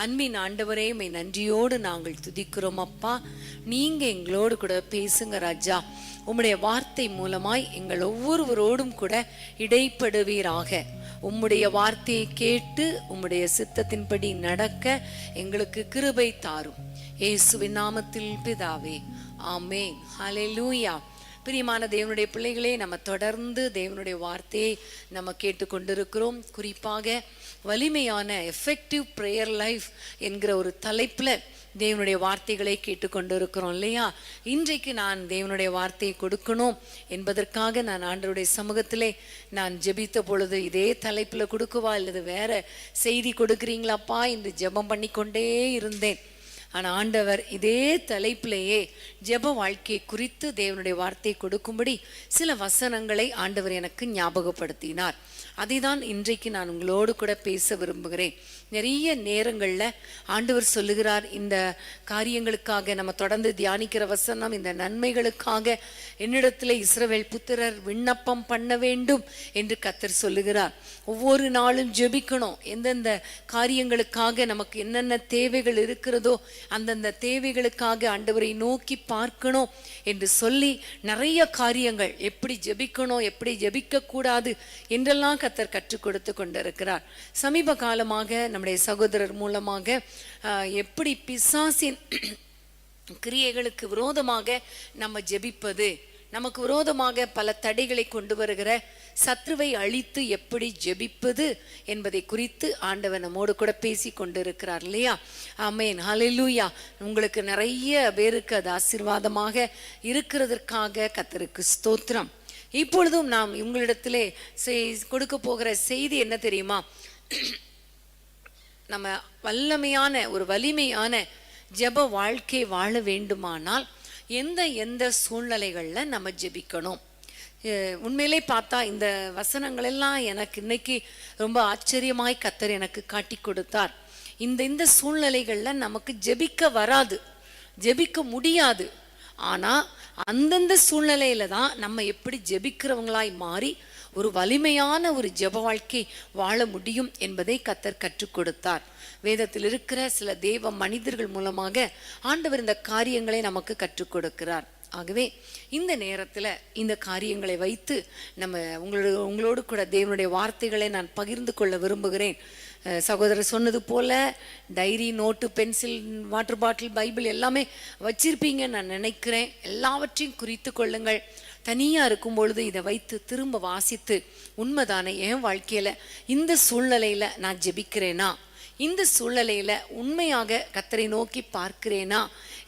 அன்பின் ஆண்டவரே, உம்மை நன்றியோடு நாங்கள் துதிக்கிறோம் அப்பா. நீங்க எங்களோடு கூட பேசுங்க ராஜா. உம்முடைய வார்த்தை மூலமாய் எங்கள் ஒவ்வொருவரோடும் கூட இடைப்படுவீராக. உம்முடைய வார்த்தையை கேட்டு உம்முடைய சித்தத்தின்படி நடக்க எங்களுக்கு கிருபை தாரும். இயேசுவின் நாமத்தில் பிதாவே, ஆமென். ஹல்லேலூயா. பிரியமான தேவனுடைய பிள்ளைகளே, நம்ம தொடர்ந்து தேவனுடைய வார்த்தையை நம்ம கேட்டுக்கொண்டிருக்கிறோம். குறிப்பாக வலிமையான எஃபெக்டிவ் ப்ரேயர் லைஃப் என்கிற ஒரு தலைப்பில் தேவனுடைய வார்த்தைகளை கேட்டுக்கொண்டிருக்கிறோம் இல்லையா? இன்றைக்கு நான் தேவனுடைய வார்த்தையை கொடுக்கணும் என்பதற்காக நான் ஆண்டவருடைய சமூகத்திலே நான் ஜெபித்த பொழுது, இதே தலைப்பில் கொடுக்குவா இல்லது வேற செய்தி கொடுக்குறீங்களாப்பா என்று ஜெபம் பண்ணிக்கொண்டே இருந்தேன். ஆனால் ஆண்டவர் இதே தலைப்பிலேயே ஜெப வாழ்க்கையை குறித்து தேவனுடைய வார்த்தை கொடுக்கும்படி சில வசனங்களை ஆண்டவர் எனக்கு ஞாபகப்படுத்தினார். அதை தான் இன்றைக்கு நான் உங்களோடு கூட பேச விரும்புகிறேன். நிறைய நேரங்களில் ஆண்டவர் சொல்லுகிறார், இந்த காரியங்களுக்காக நம்ம தொடர்ந்து தியானிக்கிற வசனம், இந்த நன்மைகளுக்காக என்னிடத்தில் இஸ்ரவேல் புத்திரர் விண்ணப்பம் பண்ண வேண்டும் என்று கர்த்தர் சொல்லுகிறார். ஒவ்வொரு நாளும் ஜெபிக்கணும். எந்தெந்த காரியங்களுக்காக நமக்கு என்னென்ன தேவைகள் இருக்கிறதோ அந்தந்த தேவைகளுக்காக ஆண்டவரை நோக்கி பார்க்கணும் என்று சொல்லி நிறைய காரியங்கள், எப்படி ஜெபிக்கணும் எப்படி ஜெபிக்க கூடாது என்றெல்லாம் கர்த்தர் கற்றுக் கொடுத்து கொண்டிருக்கிறார். சமீப காலமாக நம்முடைய சகோதரர் மூலமாக எப்படி பிசாசின் கிரியைகளுக்கு விரோதமாக நம்ம ஜெபிப்பது, நமக்கு விரோதமாக பல தடைகளை கொண்டு வருகிற சத்ருவை அழித்து எப்படி ஜெபிப்பது என்பதை குறித்து ஆண்டவர் நம்மோடு கூட பேசி கொண்டிருக்கிறார் இல்லையா? ஆமென், ஹல்லேலூயா. உங்களுக்கு நிறைய பேருக்கு அது ஆசீர்வாதமாக இருக்கிறதற்காக கர்த்தருக்கு ஸ்தோத்திரம். இப்பொழுதும் நாம் உங்களிடத்திலே கொடுக்க போகிற செய்தி என்ன தெரியுமா? நம்ம வலிமையான ஜெப வாழ்க்கை வாழ வேண்டுமானால் எந்த சூழ்நிலைகளில் நம்ம ஜெபிக்கணும். உண்மையிலே பார்த்தா இந்த வசனங்கள் எல்லாம் எனக்கு இன்னைக்கு ரொம்ப ஆச்சரியமாய் கர்த்தர் எனக்கு காட்டி கொடுத்தார். இந்த சூழ்நிலைகளில் நமக்கு ஜெபிக்க வராது, ஜெபிக்க முடியாது. ஆனால் அந்தந்த சூழ்நிலையில தான் நம்ம எப்படி ஜெபிக்கிறவங்களாய் மாறி ஒரு வலிமையான ஒரு ஜெப வாழ்க்கை வாழ முடியும் என்பதை கர்த்தர் கற்றுக் கொடுத்தார். வேதத்தில் இருக்கிற சில தேவ மனிதர்கள் மூலமாக ஆண்டவர் இந்த காரியங்களை நமக்கு கற்றுக் கொடுக்கிறார். ஆகவே இந்த நேரத்தில் இந்த காரியங்களை வைத்து நம்ம உங்களோடு கூட தேவனுடைய வார்த்தைகளை நான் பகிர்ந்து கொள்ள விரும்புகிறேன். சகோதரர் சொன்னது போல diary, note, pencil, water bottle, Bible எல்லாமே வச்சிருப்பீங்கன்னு நான் நினைக்கிறேன். எல்லாவற்றையும் குறித்து கொள்ளுங்கள். தனியாக இருக்கும் பொழுது இதை வைத்து திரும்ப வாசித்து, உண்மைதானே என் வாழ்க்கையில் இந்த சூழ்நிலையில் நான் ஜெபிக்கிறேனா, இந்த சூழ்நிலையில் உண்மையாக கர்த்தரை நோக்கி பார்க்கிறேனா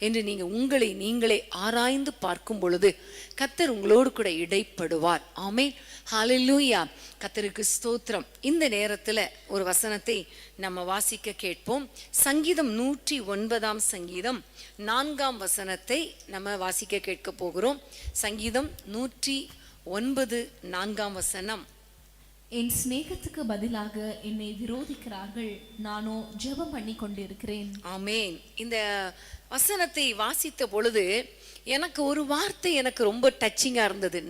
என்று உங்களை நீங்களே ஆராய்ந்து பார்க்கும் பொழுது கர்த்தர் உங்களோடு கூட இடைப்படுவார். ஆமென், ஹல்லேலூயா. கர்த்தருக்கு ஸ்தோத்திரம். இந்த நேரத்தில் ஒரு வசனத்தை நம்ம வாசிக்க கேட்போம். சங்கீதம் 109 சங்கீதம் 4 வசனத்தை நம்ம வாசிக்க கேட்க போகிறோம். சங்கீதம் 109 4 வசனம். என் சிநேகத்துக்கு பதிலாக என்னை விரோதிக்கிறார்கள், நானோ ஜெபம் பண்ணி கொண்டிருக்கிறேன். ஆமென். இந்த வசனத்தை வாசித்த பொழுது எனக்கு ஒரு வார்த்தை எனக்கு ரொம்ப டச்சிங்காக இருந்தது.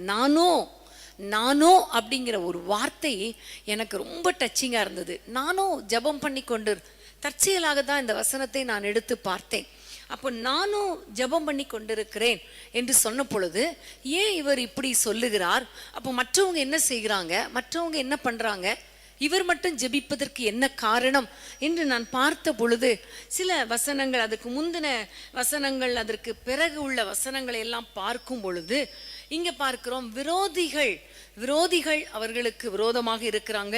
நானோ அப்படிங்கிற ஒரு வார்த்தை எனக்கு ரொம்ப டச்சிங்காக இருந்தது. நானும் ஜெபம் பண்ணி கொண்டு தற்செயலாக தான் இந்த வசனத்தை நான் எடுத்து பார்த்தேன். அப்போ நானும் ஜெபம் பண்ணி கொண்டிருக்கிறேன் என்று சொன்ன பொழுது, ஏன் இவர் இப்படி சொல்லுகிறார்? அப்போ மற்றவங்க என்ன செய்கிறாங்க, மற்றவங்க என்ன பண்ணுறாங்க, இவர் மட்டும் ஜெபிப்பதற்கு என்ன காரணம் என்று நான் பார்த்த பொழுது சில வசனங்கள், அதுக்கு முந்தின வசனங்கள், அதற்கு பிறகு உள்ள வசனங்களை எல்லாம் பார்க்கும் பொழுது இங்கே பார்க்கிறோம், விரோதிகள் அவர்களுக்கு விரோதமாக இருக்கிறாங்க.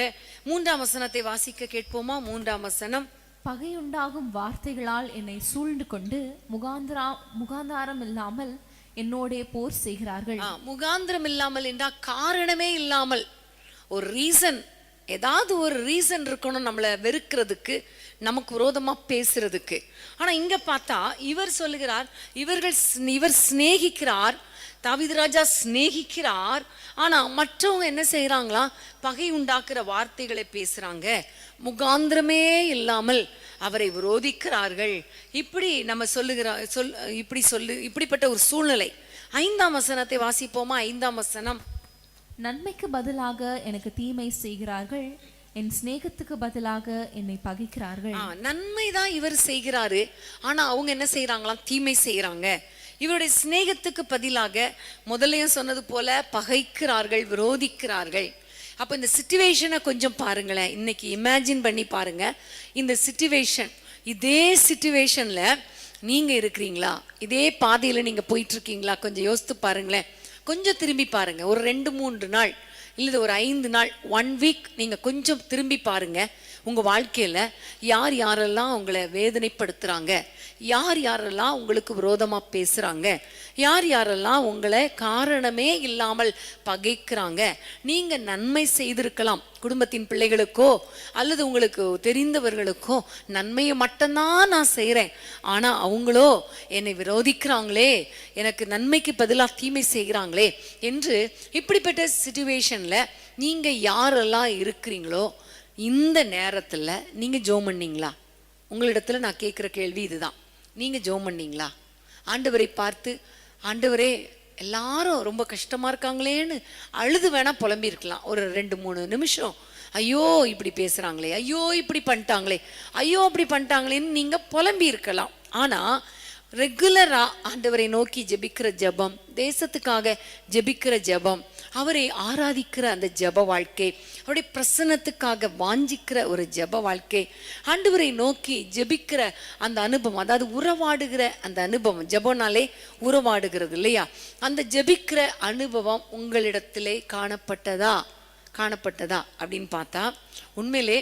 3 வசனத்தை வாசிக்க கேட்போமா? 3 வசனம். பகையுண்டாகும் வார்த்தைகளால் என்னை சூழ்ந்து கொண்டு முகாந்தாரம் இல்லாமல் என்னோட போர் செய்கிறார்கள். முகாந்திரம் இல்லாமல் என்றால் காரணமே இல்லாமல், ஒரு ரீசன், ஏதாவது ஒரு ரீசன் இருக்கணும் நம்மளை வெறுக்கிறதுக்கு, நமக்கு விரோதமா பேசுறதுக்கு. ஆனா இங்க பார்த்தா இவர் சொல்லுகிறார், இவர் சிநேகிக்கிறார், தாவீது ராஜா சிநேகிக்கிறார். ஆனா மற்றவங்க என்ன செய்யறாங்களா? பகை உண்டாக்குற வார்த்தைகளை பேசுறாங்க, முகாந்திரமே இல்லாமல் அவரை விரோதிக்கிறார்கள். இப்படி நம்ம இப்படிப்பட்ட ஒரு சூழ்நிலை. 5 வசனத்தை வாசிப்போமா? 5 வசனம். நன்மைக்கு பதிலாக எனக்கு தீமை செய்கிறார்கள், என் சிநேகத்துக்கு பதிலாக என்னை பகைக்கிறார்கள். நன்மைதான் இவர் செய்கிறாரு, ஆனா அவங்க என்ன செய்யறாங்களாம்? தீமை செய்யறாங்க. இவருடைய சிநேகத்துக்கு பதிலாக முதலையும் சொன்னது போல பகைக்கிறார்கள், விரோதிக்கிறார்கள். அப்ப இந்த சிச்சுவேஷனை கொஞ்சம் பாருங்களேன். இன்னைக்கு இமேஜின் பண்ணி பாருங்க. இந்த சிச்சுவேஷன், இதே சிச்சுவேஷன்ல நீங்க இருக்கிறீங்களா? இதே பாதையில நீங்க போயிட்டு இருக்கீங்களா? கொஞ்சம் யோசித்து பாருங்களேன். கொஞ்சம் திரும்பி பாருங்க. ஒரு 2-3 நாள் இல்லை ஒரு 5 நாள், 1 வீக் நீங்க கொஞ்சம் திரும்பி பாருங்க. உங்க வாழ்க்கையில யார் யாரெல்லாம் உங்களை வேதனைப்படுத்துறாங்க, யார் யாரெல்லாம் உங்களுக்கு விரோதமா பேசுறாங்க, யார் யாரெல்லாம் உங்களை காரணமே இல்லாமல் பகைக்கிறாங்க. நீங்க நன்மை செய்திருக்கலாம் குடும்பத்தின் பிள்ளைகளுக்கோ அல்லது உங்களுக்கு தெரிந்தவர்களுக்கோ. நன்மையை மட்டும்தான் நான் செய்கிறேன், ஆனா அவங்களோ என்னை விரோதிக்கிறாங்களே, எனக்கு நன்மைக்கு பதிலாக தீமை செய்கிறாங்களே என்று. இப்படிப்பட்ட சிச்சுவேஷன்ல நீங்க யாரெல்லாம் இருக்கிறீங்களோ இந்த நேரத்துல நீங்க ஜெபம் பண்ணீங்களா? உங்களிடத்துல நான் கேட்குற கேள்வி இதுதான். நீங்க ஜெபம் பண்ணீங்களா? ஆண்டவரை பார்த்து, ஆண்டவரே எல்லாரும் ரொம்ப கஷ்டமா இருக்காங்களேன்னு அழுது வேணா புலம்பி இருக்கலாம் ஒரு 2-3 நிமிஷம். ஐயோ இப்படி பேசுறாங்களே, ஐயோ இப்படி பண்ணிட்டாங்களே, ஐயோ அப்படி பண்ணிட்டாங்களேன்னு நீங்க புலம்பி இருக்கலாம். ஆனா ரெகுலரா ஆண்டவரை நோக்கி ஜெபிக்கிற ஜெபம், தேசத்துக்காக ஜெபிக்கிற ஜெபம், அவரை ஆராதிக்கிற அந்த ஜெப வாழ்க்கை, அவருடைய பிரசன்னத்துக்காக வாஞ்சிக்கிற ஒரு ஜெப வாழ்க்கை, ஆண்டவரை நோக்கி ஜெபிக்கிற அந்த அனுபவம், அதாவது உறவாடுகிற அந்த அனுபவம். ஜெபம்னாலே உறவாடுகிறது இல்லையா? அந்த ஜெபிக்கிற அனுபவம் உங்களிடத்திலே காணப்பட்டதா அப்படின்னு பார்த்தா, உண்மையிலே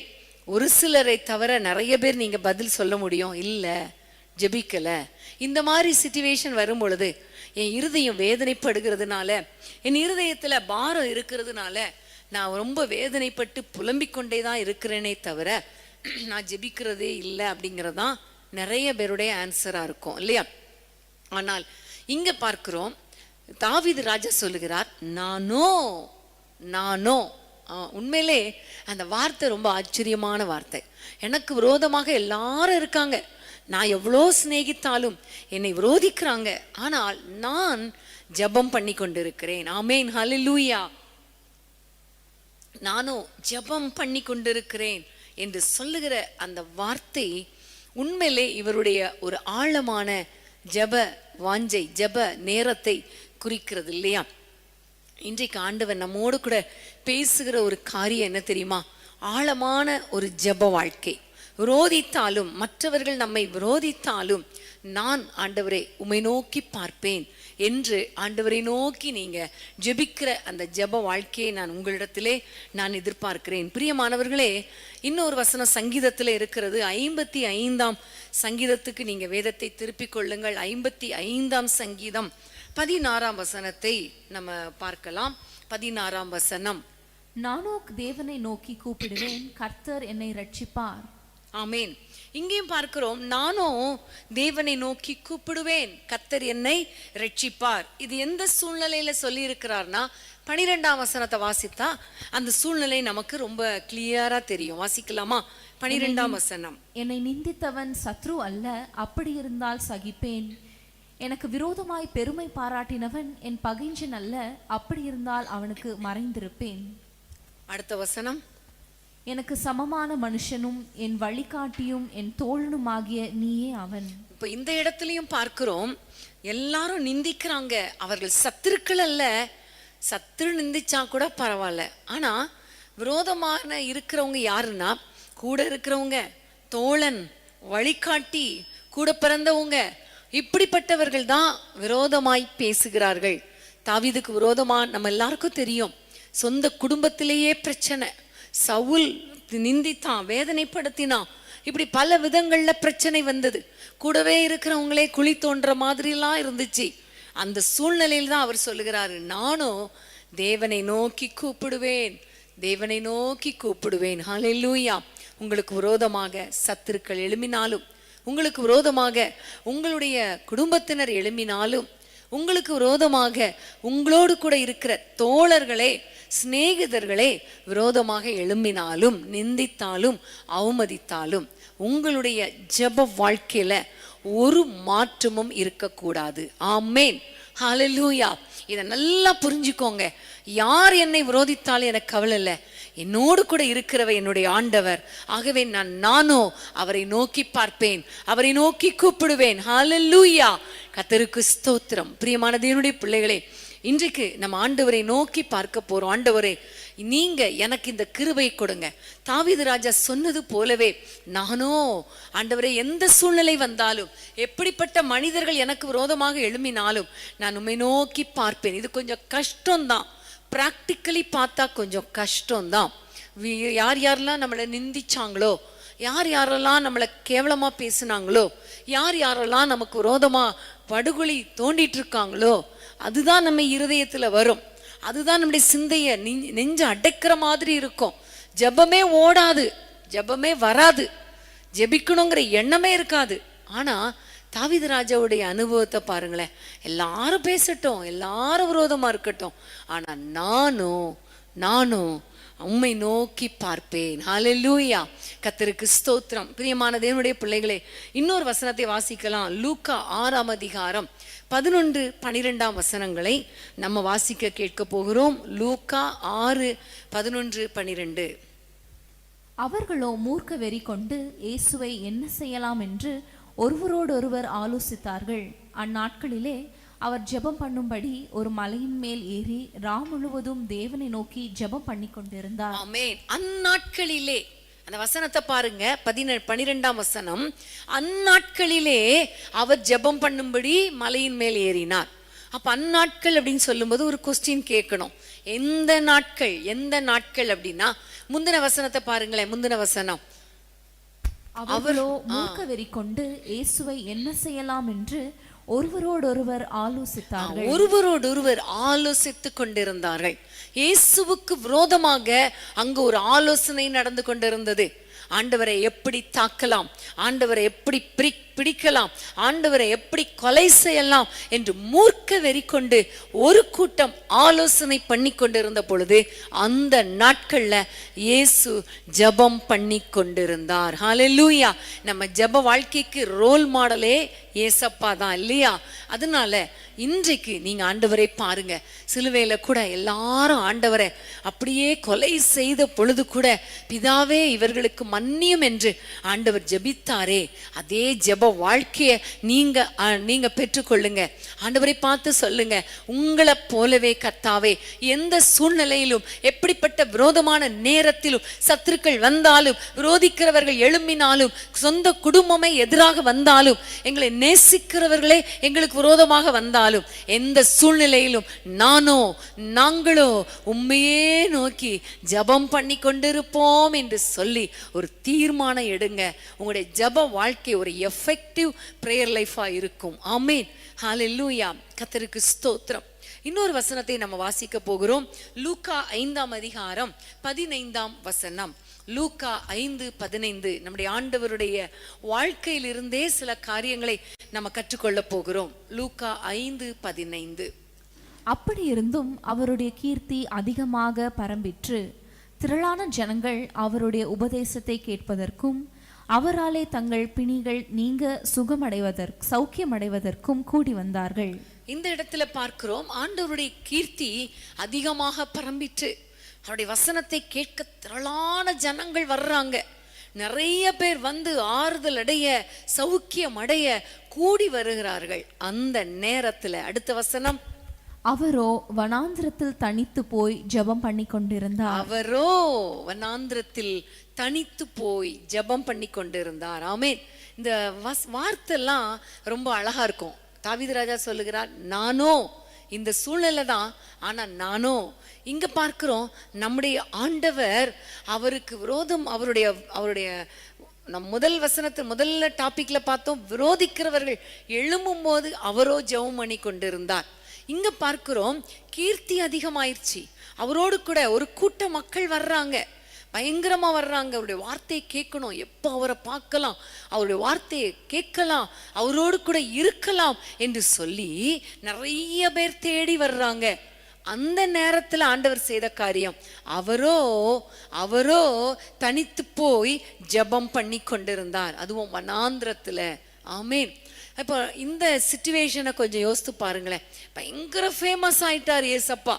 ஒரு சிலரை தவிர நிறைய பேர் நீங்க பதில் சொல்ல முடியும், இல்லை ஜெபிக்கல. இந்த மாதிரி சிச்சுவேஷன் வரும் பொழுது என் இருதயம் வேதனைப்படுகிறதுனால, என் இருதயத்துல பாரம் இருக்கிறதுனால நான் ரொம்ப வேதனைப்பட்டு புலம்பிக் கொண்டே தான் இருக்கிறேனே தவிர நான் ஜெபிக்கிறதே இல்லை அப்படிங்கிறதான் நிறைய பேருடைய ஆன்சரா இருக்கும் இல்லையா? ஆனால் இங்க பார்க்கிறோம், தாவீது ராஜா சொல்லுகிறார், நானோ. உண்மையிலே அந்த வார்த்தை ரொம்ப ஆச்சரியமான வார்த்தை. எனக்கு விரோதமாக எல்லாரும் இருக்காங்க, நான் எவ்வளோ சிநேகித்தாலும் என்னை விரோதிக்கிறாங்க, ஆனால் நான் ஜெபம் பண்ணி கொண்டிருக்கிறேன். ஆமேன், ஹல்லேலூயா. நானும் ஜெபம் பண்ணி கொண்டிருக்கிறேன் என்று சொல்லுகிற அந்த வார்த்தை உண்மையிலே இவருடைய ஒரு ஆழமான ஜெப வாஞ்சை, ஜெப நேரத்தை குறிக்கிறது இல்லையா? இன்றைக்கு ஆண்டவர் நம்மோடு கூட பேசுகிற ஒரு காரியம் என்ன தெரியுமா? ஆழமான ஒரு ஜெப வாழ்க்கை. விரோதித்தாலும், மற்றவர்கள் நம்மை விரோதித்தாலும், நான் ஆண்டவரை உம்மை நோக்கி பார்ப்பேன் என்று ஆண்டவரை நோக்கி நீங்க ஜெபிக்கிற அந்த ஜெப வாழ்க்கையை நான் உங்களிடத்திலே நான் எதிர்பார்க்கிறேன். பிரியமானவர்களே, இன்னொரு வசனம் சங்கீதத்தில் இருக்கிறது. 55ஆம் சங்கீதத்துக்கு நீங்க வேதத்தை திருப்பிக் கொள்ளுங்கள். 55ஆம் சங்கீதம் 16ஆம் வசனத்தை நம்ம பார்க்கலாம். 16ஆம் வசனம். நானோ தேவனை நோக்கி கூப்பிடுவேன், கர்த்தர் என்னை ரட்சிப்பார். ஆமேன். இங்கேயும் பார்க்கிறோம், நானும் தேவனை நோக்கி கூப்பிடுவேன், கர்த்தர் என்னை ரட்சிப்பார். இது எந்த சூழ்நிலையில சொல்லி இருக்கிறார்னா, 12ஆம் வசனத்தை வாசித்தா அந்த சூழ்நிலை நமக்கு ரொம்ப கிளியரா தெரியும். வாசிக்கலாமா? 12ஆம் வசனம். என்னை நிந்தித்தவன் சத்ரு அல்ல, அப்படி இருந்தால் சகிப்பேன். எனக்கு விரோதமாய் பெருமை பாராட்டினவன் என் பகைஞ்சன் அல்ல, அப்படி இருந்தால் அவனுக்கு மறைந்திருப்பேன். அடுத்த வசனம். எனக்கு சமமான மனுஷனும் என் வழிகாட்டியும் என் தோழனுமாகிய நீயே அவன். இப்ப இந்த இடத்துலயும் பார்க்கிறோம், எல்லாரும் நிந்திக்கிறாங்க. அவர்கள் சத்துருக்கள் அல்ல. சத்துரு நிந்திச்சா கூட பரவாயில்ல, ஆனா விரோதமான இருக்கிறவங்க யாருன்னா, கூட இருக்கிறவங்க, தோழன், வழிகாட்டி, கூட பிறந்தவங்க, இப்படிப்பட்டவர்கள் தான் விரோதமாய் பேசுகிறார்கள். தாவீதுக்கு விரோதமா நம்ம எல்லாருக்கும் தெரியும், சொந்த குடும்பத்திலேயே பிரச்சனை. சவுல் நிந்தித்தான், வேதனைப்படுத்தினான், இப்படி பல விதங்கள்ல பிரச்சனை வந்தது. கூடவே இருக்கிறவங்களே குழி தோன்ற மாதிரிலாம் இருந்துச்சு. அந்த சூழ்நிலையில் தான் அவர் சொல்லுகிறாரு, நானும் தேவனை நோக்கி கூப்பிடுவேன், தேவனை நோக்கி கூப்பிடுவேன். ஹல்லேலூயா. உங்களுக்கு விரோதமாக சத்துருக்கள் எழும்பினாலும், உங்களுக்கு விரோதமாக உங்களுடைய குடும்பத்தினர் எழும்பினாலும், உங்களுக்கு விரோதமாக உங்களோடு கூட இருக்கிற தோழர்களே, சிநேகிதர்களே விரோதமாக எழும்பினாலும், நிந்தித்தாலும், அவமதித்தாலும், உங்களுடைய ஜெப வாழ்க்கையில ஒரு மாற்றமும் இருக்கக்கூடாது. ஆமேன், ஹல்லேலூயா. இதை நல்லா புரிஞ்சுக்கோங்க. யார் என்னை விரோதித்தாலும் எனக்கு கவலை இல்லை, என்னோடு கூட இருக்கிறவ என்னுடைய ஆண்டவர். ஆகவே நானோ அவரை நோக்கி பார்ப்பேன், அவரை நோக்கி கூப்பிடுவேன். ஹல்லேலூயா. கர்த்தருக்கு ஸ்தோத்திரம். பிரியமான தேவனுடைய பிள்ளைகளே, இன்றைக்கு நம்ம ஆண்டவரை நோக்கி பார்க்க போறோம். ஆண்டவரே, நீங்க எனக்கு இந்த கிருபை கொடுங்க. தாவீது ராஜா சொன்னது போலவே நானோ ஆண்டவரே, எந்த சூழ்நிலை வந்தாலும், எப்படிப்பட்ட மனிதர்கள் எனக்கு விரோதமாக எழும்பினாலும் நான் உம்மை நோக்கி பார்ப்பேன். இது கொஞ்சம் கஷ்டம்தான், பிராக்டிக்கலி பார்த்தா கொஞ்சம் கஷ்டம்தான். யார் யாரெல்லாம் நம்மளை நிந்திச்சாங்களோ, யார் யாரெல்லாம் நம்மளை கேவலமா பேசினாங்களோ, யார் யாரெல்லாம் நமக்கு விரோதமா படுகொலி தோண்டிட்டு இருக்காங்களோ, அதுதான் நம்ம இருதயத்துல வரும். அதுதான் நம்முடைய சிந்தைய நெஞ்சு அடைக்கிற மாதிரி இருக்கும். ஜெபமே ஓடாது, ஜெபமே வராது, ஜெபிக்கணுங்கிற எண்ணமே இருக்காது. ஆனா தாவீது ராஜாவுடைய அனுபவத்தை பாருங்களேன். எல்லாரும் பேசட்டும், எல்லாரும் விரோதமா இருக்கட்டும், ஆனா நானும் உம்மை நோக்கி பார்ப்பேன். ஹல்லேலூயா. கர்த்தருக்கு ஸ்தோத்திரம். பிரியமான தேவனுடைய பிள்ளைகளே, இன்னொரு வசனத்தை வாசிக்கலாம். லூக்கா 6ஆம் அதிகாரம் 11-12 வசனங்களை நம்ம வாசிக்க கேட்க போகிறோம். லூக்கா 6:11-12. அவர்களோ மூர்க்க வெறி கொண்டு இயேசுவை என்ன செய்யலாம் என்று ஒருவரோடொருவர் ஆலோசித்தார்கள். அந்நாட்களிலே அவர் ஜெபம் பண்ணும்படி ஒரு மலையின் மேல் ஏறி முழுவதும் தேவனை நோக்கி ஜெபம் பண்ணி கொண்டிருந்தார். ஆமென். அந்நாட்களிலே, அந்த வசனத்தை பாருங்க, 12ஆம் வசனம். அந்நாட்களிலே அவர் ஜெபம் பண்ணும்படி மலையின் மேல் ஏறினார். அப்ப அந்நாட்கள் அப்படின்னு சொல்லும்போது ஒரு கொஸ்டின் கேட்கணும். எந்த நாட்கள் அப்படின்னா, முந்தின வசனத்தை பாருங்களேன். முந்தின வசனம், அவர்களோ மூர்க்க வெறி கொண்டு இயேசுவை என்ன செய்யலாம் என்று ஒருவரோடொருவர் ஆலோசித்தார்கள். ஒருவரோடொருவர் ஆலோசித்துக் கொண்டிருந்தார்கள். இயேசுவுக்கு விரோதமாக அங்கு ஒரு ஆலோசனை நடந்து கொண்டிருந்தது. ஆண்டவரை எப்படி தாக்கலாம், ஆண்டவரை எப்படி பிடிக்கலாம், ஆண்டவரை எப்படி கொலை செய்யலாம் என்று மூர்க்க வெறி கொண்டு ஒரு கூட்டம் ஆலோசனை பண்ணி கொண்டிருந்த பொழுது, அந்த நாட்கள்ல இயேசு ஜெபம் பண்ணி கொண்டிருந்தார். ஹல்லேலூயா. நம்ம ஜெப வாழ்க்கைக்கு ரோல் மாடலே ஏசப்பா தான் இல்லையா? அதனால இன்றைக்கு நீங்க ஆண்டவரை பாருங்க. சிலுவையில கூட எல்லாரும் ஆண்டவரை அப்படியே கொலை செய்த பொழுது கூட, பிதாவே இவர்களுக்கு மன்னியும் என்று ஆண்டவர் ஜெபித்தாரே, அதே ஜெப வாழ்க்கைய நீங்க பெற்றுக்கொள்ளுங்க. ஆண்டவரை பார்த்து சொல்லுங்க, உங்களை போலவே கர்த்தாவே, எந்த சூழ்நிலையிலும், எப்படிப்பட்ட விரோதமான நேரத்திலும், சத்துருக்கள் வந்தாலும், விரோதிக்கிறவர்கள் எழும்பினாலும், சொந்த குடும்பமே எதிராக வந்தாலும், எங்களை நேசிக்கிறவர்களே எங்களுக்கு விரோதமாக வந்தாலும், எந்த சூழ்நிலையிலும் நாங்களோ உண்மையே நோக்கி ஜெபம் பண்ணி கொண்டிருப்போம் என்று சொல்லி ஒரு தீர்மானம் எடுங்க. உங்களுடைய ஜெப வாழ்க்கை ஒரு எஃபெக்டிவ் பிரேயர் லைஃபா இருக்கும். ஆமென். ஹல்லேலூயா. கர்த்தருக்கு ஸ்தோத்திரம். இன்னொரு வசனத்தை நம்ம வாசிக்க போகிறோம். லூக்கா 5ஆம் அதிகாரம் 15ஆம் வசனம். லூக்கா 5:15. நம்முடைய ஆண்டவருடைய வாழ்க்கையிலிருந்தே சில காரியங்களை நம்ம கற்றுக்கொள்ள போகிறோம். லூக்கா 5:15. அப்படி இருந்தும் அவருடைய கீர்த்தி அதிகமாக பரம்பிற்று. திரளான ஜனங்கள் அவருடைய உபதேசத்தை கேட்பதற்கும் அவராலே தங்கள் பிணிகள் நீங்க சௌக்கியமடைவதற்கும் கூடி வந்தார்கள். இந்த இடத்துல பார்க்கிறோம், ஆண்டவருடைய கீர்த்தி அதிகமாக பரம்பிற்று. அவருடைய வசனத்தை கேட்க திரளான ஜனங்கள் வர்றாங்க. நிறைய பேர் வந்து ஆறுதல் அடைய, சௌக்கியம் அடைய கூடி வருகிறார்கள். அந்த நேரத்துல அடுத்த வசனம், அவரோ வனாந்திரத்தில் தனித்து போய் ஜெபம் பண்ணி கொண்டிருந்தார். அவரோ வனாந்திரத்தில் தனித்து போய் ஜெபம் பண்ணி கொண்டிருந்தார். ஆமென். இந்த வார்த்தை எல்லாம் ரொம்ப அழகா இருக்கும். தாவீது ராஜா சொல்லுகிறார், நானோ இந்த சூழ்நிலை தான், ஆனா நானோ இங்க பார்க்கிறோம், நம்முடைய ஆண்டவர் அவருக்கு விரோதம், அவருடைய நம் முதல் முதல்ல டாபிக்ல பார்த்தோம், விரோதிக்கிறவர்கள் எழும்பும் போது அவரோ ஜெபம் பண்ணி கொண்டிருந்தார். இங்க பார்க்கிறோம், கீர்த்தி அதிகமாயிருச்சு. அவரோடு கூட ஒரு கூட்ட மக்கள் வர்றாங்க, பயங்கரமா வர்றாங்க. அவருடைய வார்த்தையை கேட்கணும், எப்போ அவரை பார்க்கலாம், அவருடைய வார்த்தையை கேட்கலாம், அவரோடு கூட இருக்கலாம் என்று சொல்லி நிறைய பேர் தேடி வர்றாங்க. அந்த நேரத்துல ஆண்டவர் செய்த காரியம், அவரோ தனித்து போய் ஜெபம் பண்ணி கொண்டிருந்தார், அதுவும் வனாந்திரத்துல. ஆமென். இப்போ இந்த சிச்சுவேஷனை கொஞ்சம் யோசித்து பாருங்களேன். பயங்கர ஃபேமஸ் ஆயிட்டார் ஏசப்பா.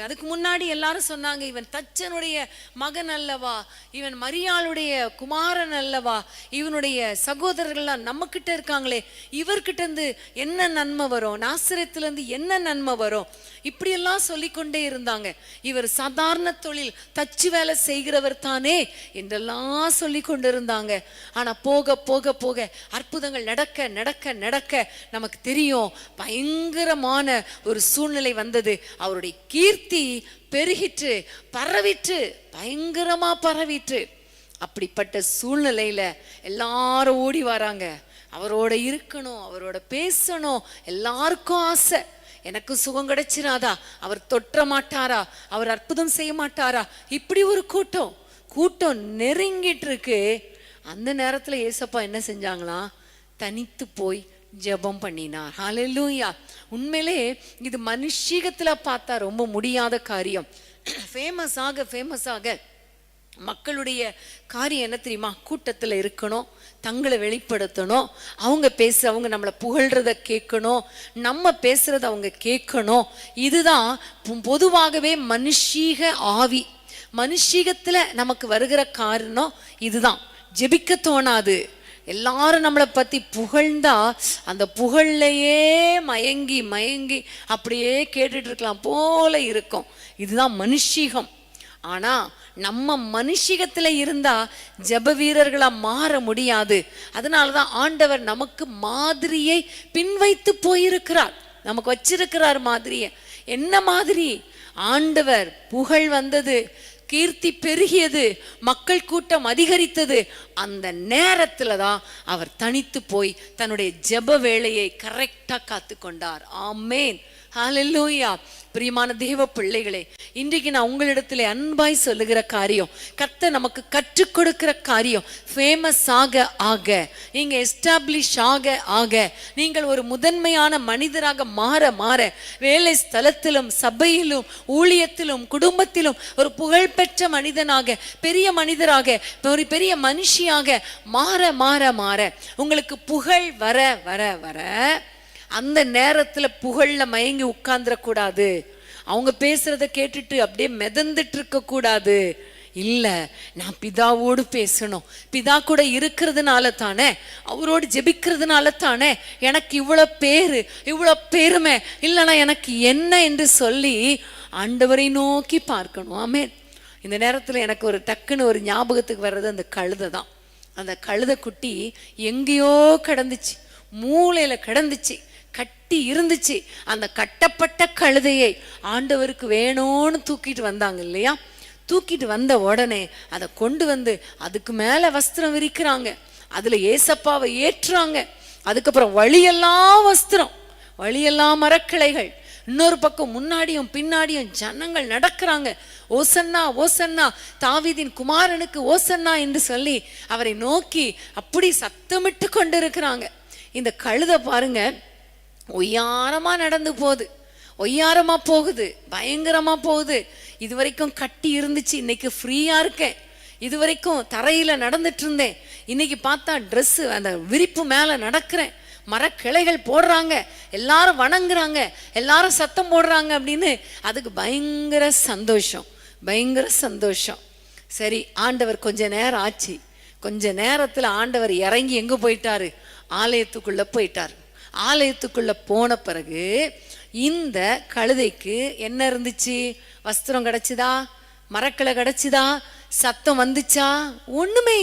அதுக்கு முன்னாடி எல்லாரும் சொன்னாங்க, இவன் தச்சனுடைய மகன் அல்லவா, இவன் மரியாளுடைய குமாரன் அல்லவா, இவனுடைய சகோதரர்கள்லாம் நம்ம கிட்ட இருக்காங்களே, இவர்கிட்ட இருந்து என்ன நன்மை வரும், நாசரேத்துல இருந்து என்ன நன்மை வரும், இப்படியெல்லாம் சொல்லிக்கொண்டே இருந்தாங்க. இவர் சாதாரண தொழில் தச்சு வேலை செய்கிறவர் தானே என்றெல்லாம் சொல்லி கொண்டு இருந்தாங்க. ஆனா போக போக போக அற்புதங்கள் நடக்க நடக்க நடக்க நமக்கு தெரியும், பயங்கரமான ஒரு சூழ்நிலை வந்தது. அவருடைய கீர்த்தி பெருகிற்று, பரவிற்று, பயங்கரமா பரவிற்று. அப்படிப்பட்ட சூழ்நிலையில எல்லாரும் ஓடி வராங்க, அவரோட இருக்கணும், அவரோட பேசணும். எல்லாருக்கும் ஆசை, எனக்கு சுகம் கிடைச்சிராதா, அவர் தொற்ற மாட்டாரா, அவர் அற்புதம் செய்ய மாட்டாரா. இப்படி ஒரு கூட்டம் நெருங்கிட்டு இருக்கு. அந்த நேரத்துல ஏசப்பா என்ன செஞ்சாங்களாம், தனித்து போய் ஜெபம் பண்ணினார். ஹல்லேலூயா. உண்மையிலே இது மனுஷீகத்துல பார்த்தா ரொம்ப முடியாத காரியம். ஃபேமஸாக மக்களுடைய காரியம் என்ன தெரியுமா, கூட்டத்துல இருக்கணும், தங்களை வெளிப்படுத்தணும், அவங்க நம்மளை புகழ்றத கேட்கணும், நம்ம பேசுறத அவங்க கேட்கணும். இதுதான் பொதுவாகவே மனுஷீக ஆவி. மனுஷீகத்துல நமக்கு வருகிற காரணம் இதுதான். ஜெபிக்க தோணாது. எல்லாரும் நம்மளை பத்தி புகழ்ந்தா அந்த புகழ்லையே மயங்கி மயங்கி அப்படியே கேட்டுட்டு இருக்கலாம் போல இருக்கும். இதுதான் மனுஷீகம். ஆனா நம்ம மனுஷீகத்துல இருந்தா ஜெப வீரர்களா மாற முடியாது. அதனாலதான் ஆண்டவர் நமக்கு மாதிரியை பின்வைத்து போயிருக்கிறார், நமக்கு வச்சிருக்கிறார் மாதிரியை. என்ன மாதிரி? ஆண்டவர் புகழ் வந்தது, கீர்த்தி பெருகியது, மக்கள் கூட்டம் அதிகரித்தது. அந்த நேரத்துல தான் அவர் தனித்து போய் தன்னுடைய ஜெப வேளையை கரெக்டா காத்து கொண்டார். ஆமேன், ஹல்லேலூயா. பிரியமான தேவ பிள்ளைகளே, இன்றைக்கு நான் உங்களிடத்துல அன்பாய் சொல்லுகிற காரியம், கர்த்தர் நமக்கு கற்றுக் கொடுக்கிற காரியம், ஃபேமஸ் ஆக நீங்க எஸ்டாப்ளிஷ் ஆக நீங்கள் ஒரு முதன்மையான மனிதராக மாற வேலை ஸ்தலத்திலும் சபையிலும் ஊழியத்திலும் குடும்பத்திலும் ஒரு புகழ்பெற்ற மனிதனாக, பெரிய மனிதராக, ஒரு பெரிய மனுஷியாக மாற உங்களுக்கு புகழ் வர அந்த நேரத்துல புகழ்ல மயங்கி உட்கார்ந்துடக்கூடாது. அவங்க பேசுறத கேட்டுட்டு அப்படியே மிதந்துட்டு இருக்க கூடாது. இல்ல, நான் பிதாவோடு பேசணும், பிதா கூட இருக்கிறதுனால தானே, அவரோடு ஜெபிக்கிறதுனால தானே எனக்கு இவ்வளவு பேரு, இவ்வளவு பெருமை, இல்லைன்னா எனக்கு என்ன என்று சொல்லி ஆண்டவரை நோக்கி பார்க்கணும். ஆமென். இந்த நேரத்துல எனக்கு ஒரு டக்குன்னு ஒரு ஞாபகத்துக்கு வர்றது அந்த கழுதை தான். அந்த கழுதை குட்டி எங்கேயோ கிடந்துச்சு, மூளையில கிடந்துச்சு, கட்டி இருந்துச்சு. அந்த கட்டப்பட்ட கழுதையை ஆண்டவருக்கு வேணும்னு தூக்கிட்டு வந்தாங்க இல்லையா? தூக்கிட்டு வந்த உடனே அதை கொண்டு வந்து அதுக்கு மேல வஸ்திரம் விரிக்கிறாங்க, அதுல ஏசப்பாவை ஏற்றுறாங்க. அதுக்கப்புறம் வழியெல்லாம் வஸ்திரம், வழியெல்லாம் மரக்கிளைகள், இன்னொரு பக்கம் முன்னாடியும் பின்னாடியும் ஜனங்கள் நடக்கிறாங்க. ஓசன்னா ஓசன்னா, தாவீதின் குமாரனுக்கு ஓசன்னா என்று சொல்லி அவரை நோக்கி அப்படி சத்தமிட்டு கொண்டு இருக்கிறாங்க. இந்த கழுதை பாருங்க, ஒய்யாரமா நடந்து போகுது, ஒய்யாரமா போகுது, பயங்கரமா போகுது. இது வரைக்கும் கட்டி இருந்துச்சு, இன்னைக்கு ஃப்ரீயா இருக்கேன். இது வரைக்கும் தரையில நடந்துட்டு இருந்தேன், இன்னைக்கு பார்த்தா ட்ரெஸ் அந்த விரிப்பு மேல நடக்கிறேன், மரக்கிளைகள் போடுறாங்க, எல்லாரும் வணங்குறாங்க, எல்லாரும் சத்தம் போடுறாங்க அப்படின்னு அதுக்கு பயங்கர சந்தோஷம். சரி, ஆண்டவர் கொஞ்ச நேரம் ஆச்சு. கொஞ்ச நேரத்துல ஆண்டவர் இறங்கி எங்க போயிட்டாரு? ஆலயத்துக்குள்ள போயிட்டாரு. ஆலயத்துக்குள்ள போன பிறகு இந்த கழுதைக்கு என்ன இருந்துச்சு? வஸ்திரம் கிடைச்சுதா? மரக்கிளை கிடைச்சுதா? சத்தம் வந்துச்சா? ஒண்ணுமே